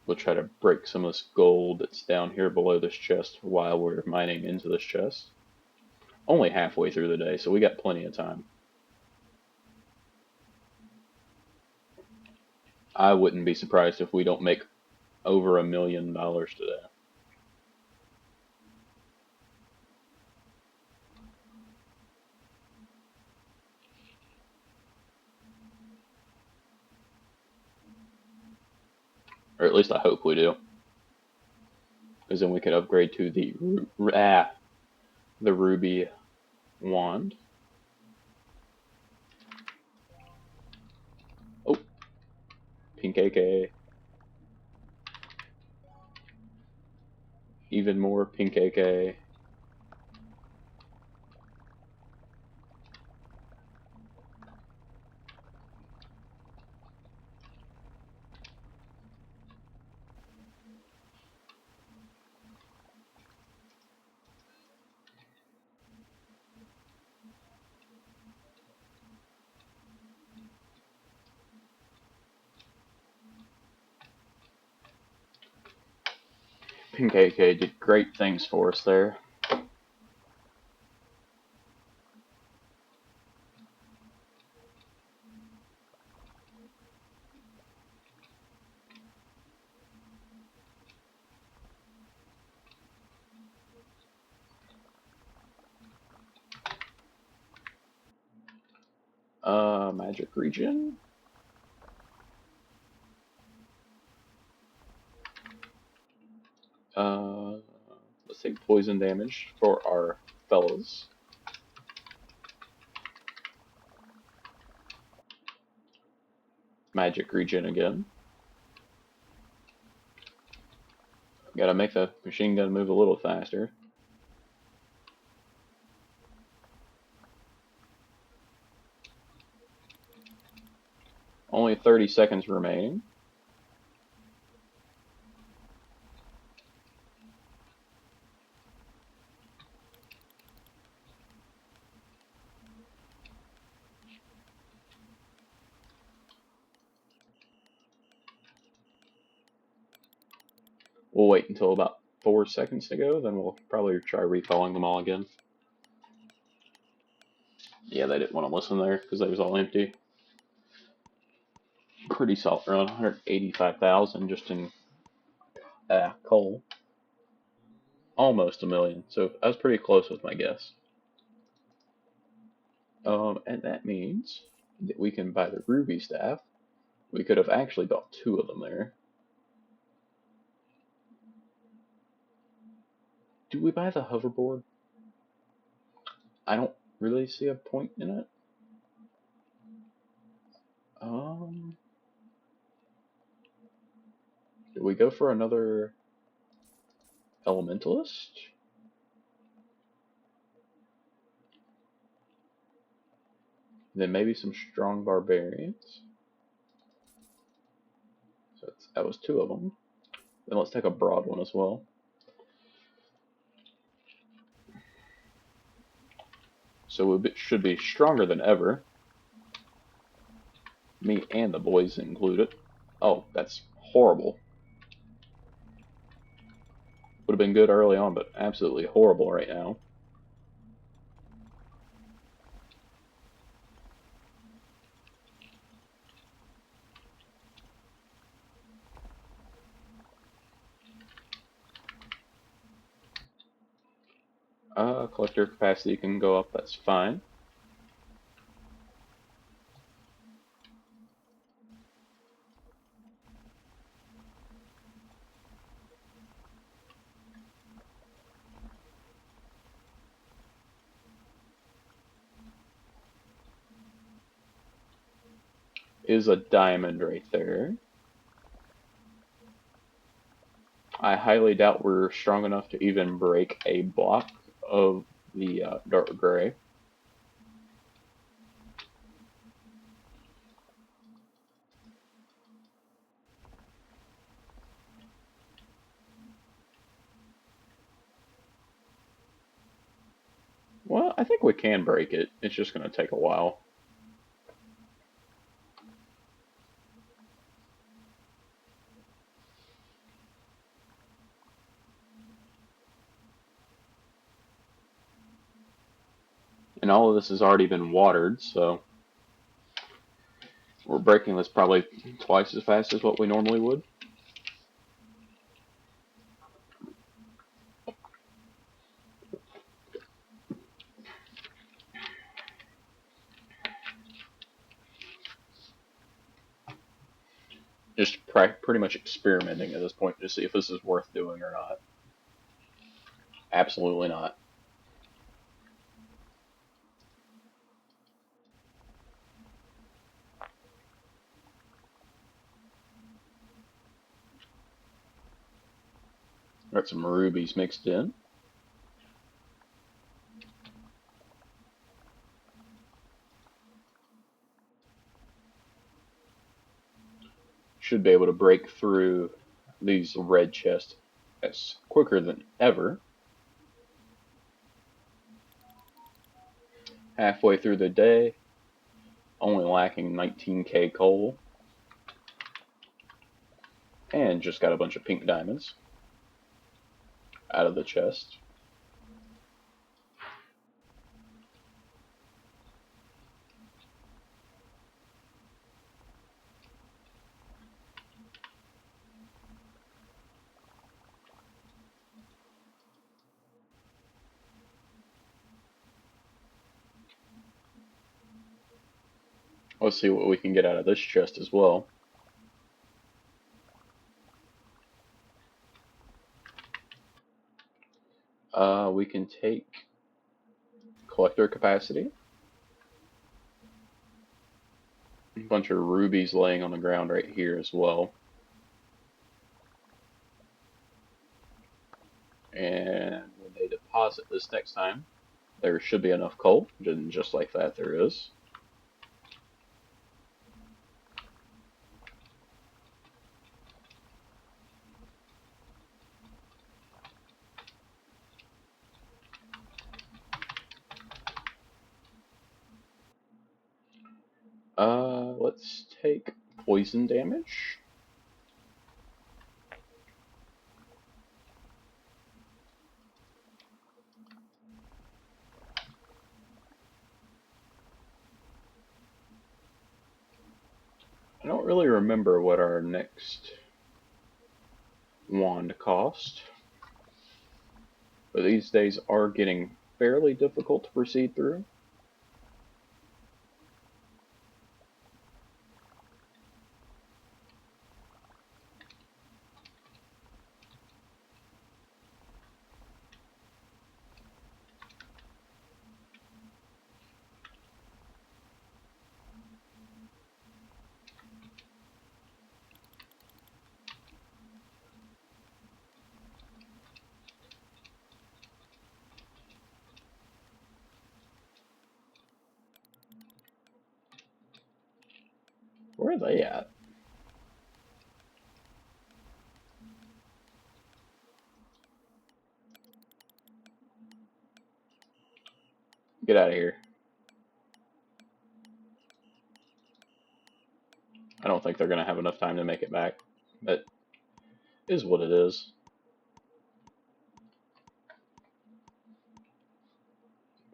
We'll try to break some of this gold that's down here below this chest while we're mining into this chest. Only halfway through the day, so we got plenty of time. I wouldn't be surprised if we don't make over $1 million today. Or at least I hope we do. Because then we can upgrade to the ruby wand. Oh, pink AK. Even more pink AK. Pink AK did great things for us there. Magic region. Uh, let's take poison damage for our fellows. Magic region again. Gotta make the machine gun move a little faster. Only 30 seconds remaining. We'll wait until about 4 seconds to go, then we'll probably try recalling them all again. Yeah, they didn't want to listen there because they was all empty. Pretty solid run, 185,000 just in coal. Almost $1 million, so I was pretty close with my guess. And that means that we can buy the ruby staff. We could have actually bought 2 of them there. Do we buy the hoverboard? I don't really see a point in it. Do we go for another elementalist? Then maybe some strong barbarians. So that was 2 of them. Then let's take a broad one as well. So we should be stronger than ever. Me and the boys included. Oh, that's horrible. Would have been good early on, but absolutely horrible right now. Collector capacity can go up, that's fine. Is a diamond right there. I highly doubt we're strong enough to even break a block of the dark gray. Well, I think we can break it. It's just going to take a while. And all of this has already been watered, so we're breaking this probably twice as fast as what we normally would. Just pretty much experimenting at this point to see if this is worth doing or not. Absolutely not. Got some rubies mixed in. Should be able to break through these red chests as quicker than ever. Halfway through the day, only lacking 19k coal, and just got a bunch of pink diamonds out of the chest. Let's see what we can get out of this chest as well. We can take collector capacity. A bunch of rubies laying on the ground right here as well. And when they deposit this next time, there should be enough coal. And just like that, there is. Let's take poison damage. I don't really remember what our next wand cost, but these days are getting fairly difficult to proceed through. Where are they at? Get out of here. I don't think they're going to have enough time to make it back. But it is what it is.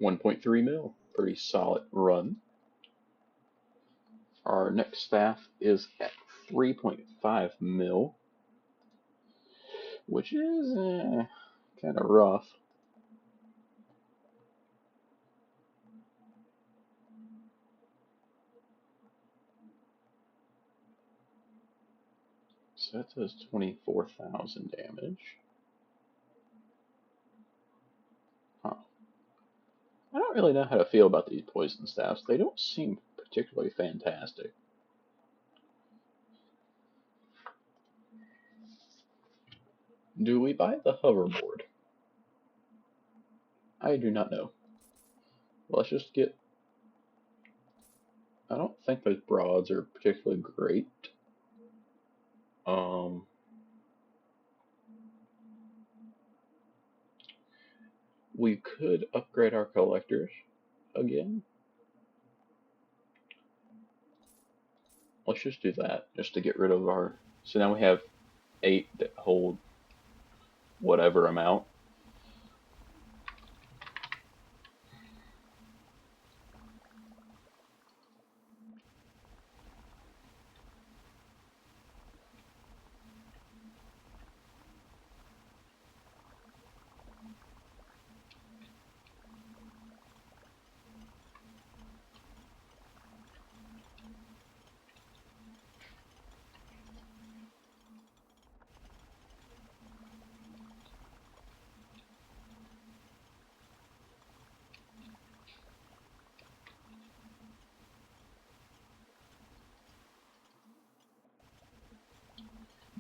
1.3 mil. Pretty solid run. Our next staff is at 3.5 mil, which is kind of rough. So that does 24,000 damage. Huh. I don't really know how to feel about these poison staffs. They don't seem particularly fantastic. Do we buy the hoverboard? I do not know. Let's just get... I don't think those broads are particularly great. We could upgrade our collectors again. Let's just do that, just to get rid of our... So now we have 8 that hold whatever amount.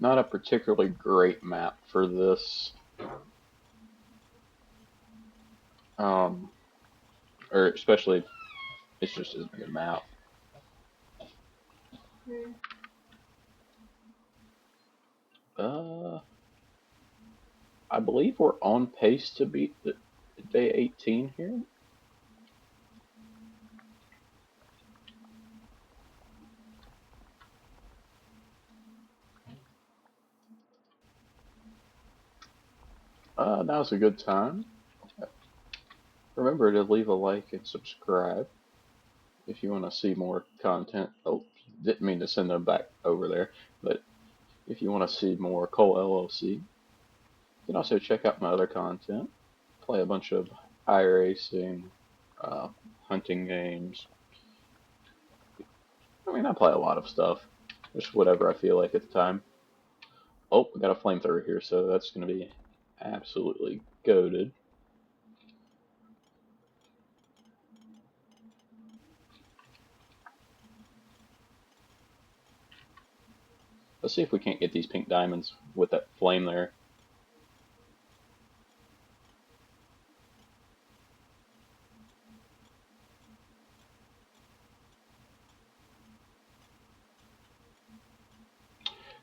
Not a particularly great map for this. Or especially, it just isn't a good map. I believe we're on pace to beat the day 18 here. Now's a good time. Remember to leave a like and subscribe if you want to see more content. Oh, didn't mean to send them back over there, but if you want to see more COAL LLC, you can also check out my other content. Play a bunch of iRacing, hunting games. I mean, I play a lot of stuff. Just whatever I feel like at the time. Oh, we got a flamethrower here, so that's going to be absolutely goated. Let's see if we can't get these pink diamonds with that flame there.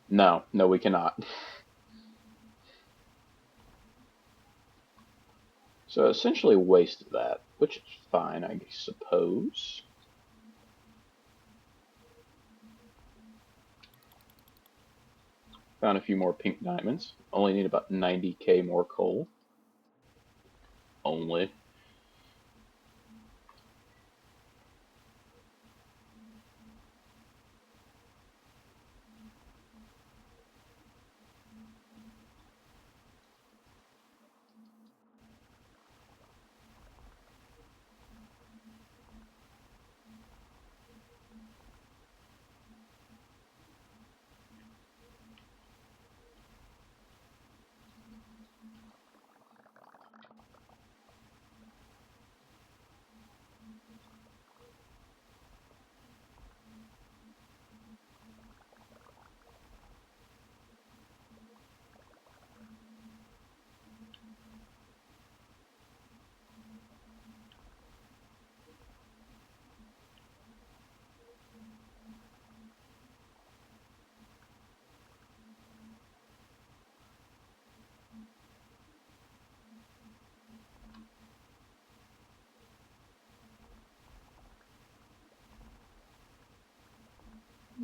No, we cannot. So essentially wasted that, which is fine, I suppose. Found a few more pink diamonds. Only need about 90k more coal. Only.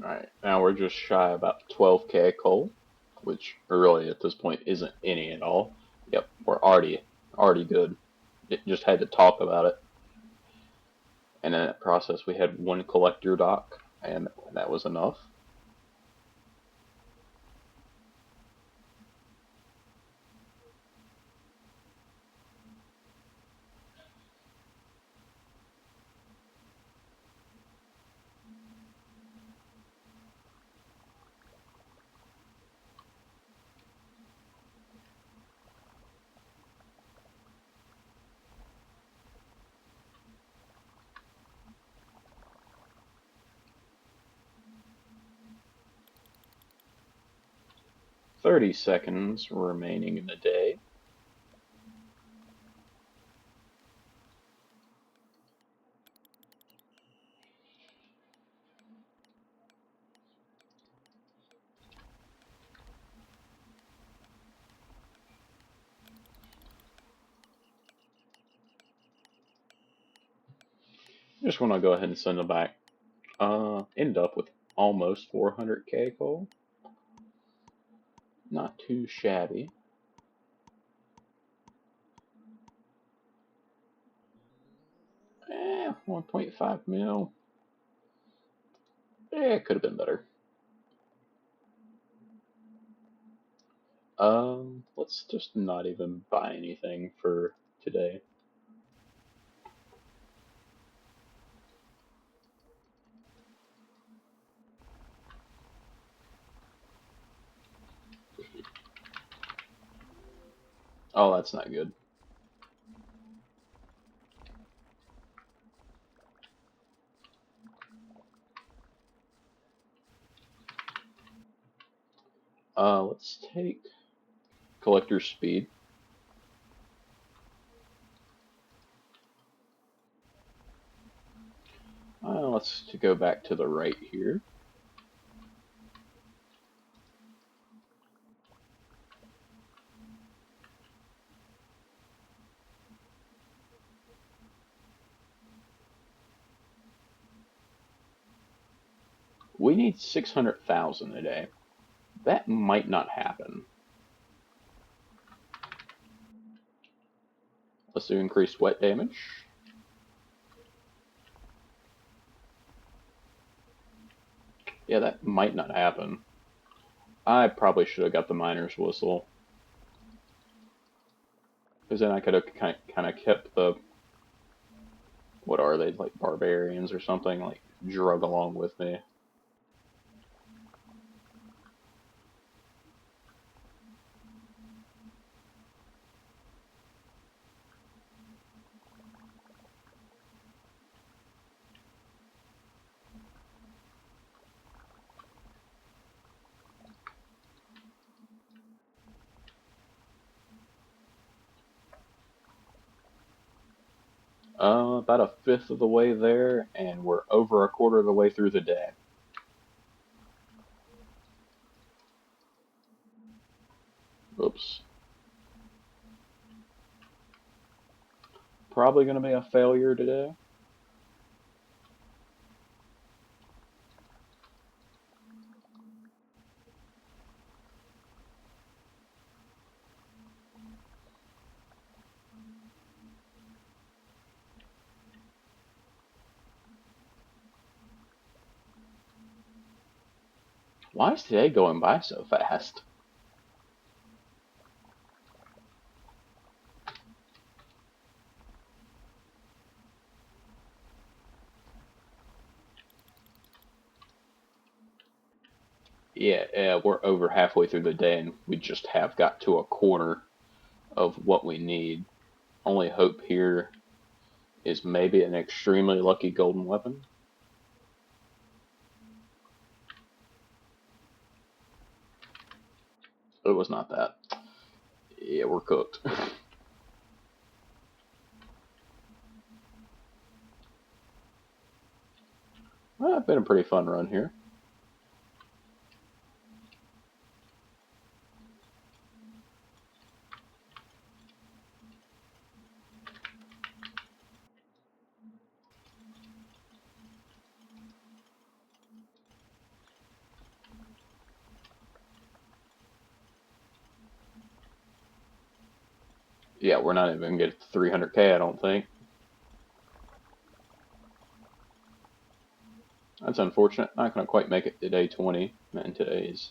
Alright, now we're just shy about 12k coal, which really at this point isn't any at all. Yep, we're already good. It just had to talk about it. And in that process we had one collector dock, and that was enough. 30 seconds remaining in the day. Just want to go ahead and send them back. End up with almost 400k coal. Not too shabby. 1.5 mil. It could have been better. Let's just not even buy anything for today. Oh, that's not good. Let's take collector speed. Let's go back to the right here. We need 600,000 a day. That might not happen. Let's do increased wet damage. Yeah, that might not happen. I probably should have got the miner's whistle. Because then I could have kind of kept the, what are they, like barbarians or something, like drug along with me. About a fifth of the way there, and we're over a quarter of the way through the day. Oops. Probably going to be a failure today. Why is today going by so fast? Yeah, we're over halfway through the day, and we just have got to a quarter of what we need. Only hope here is maybe an extremely lucky golden weapon. It was not that. Yeah, we're cooked. Well, it's been a pretty fun run here. Yeah, we're not even going to get to 300k, I don't think. That's unfortunate. Not going to quite make it to day 20 in today's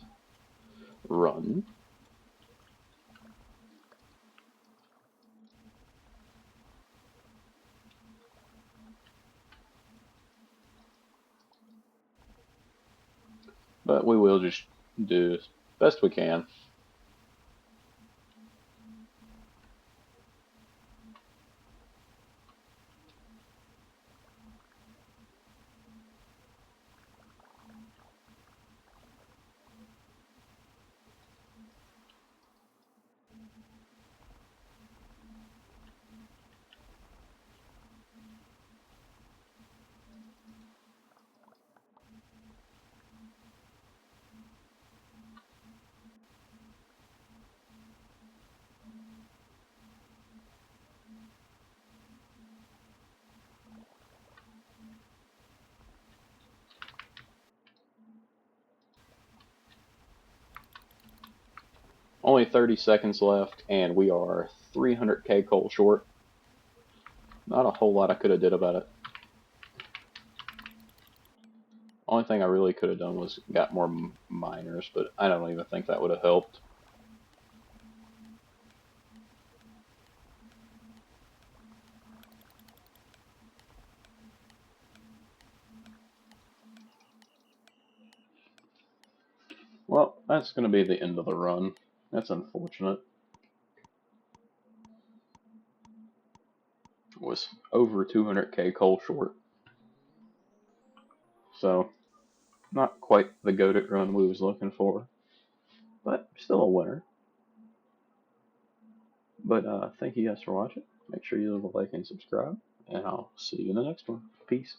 run. But we will just do as best we can. Only 30 seconds left, and we are 300k coal short. Not a whole lot I could have did about it. Only thing I really could have done was got more miners, but I don't even think that would have helped. Well, that's going to be the end of the run. That's unfortunate. Was over 200k coal short. So, not quite the goated run we was looking for, but still a winner. But thank you guys for watching. Make sure you leave a like and subscribe, and I'll see you in the next one. Peace.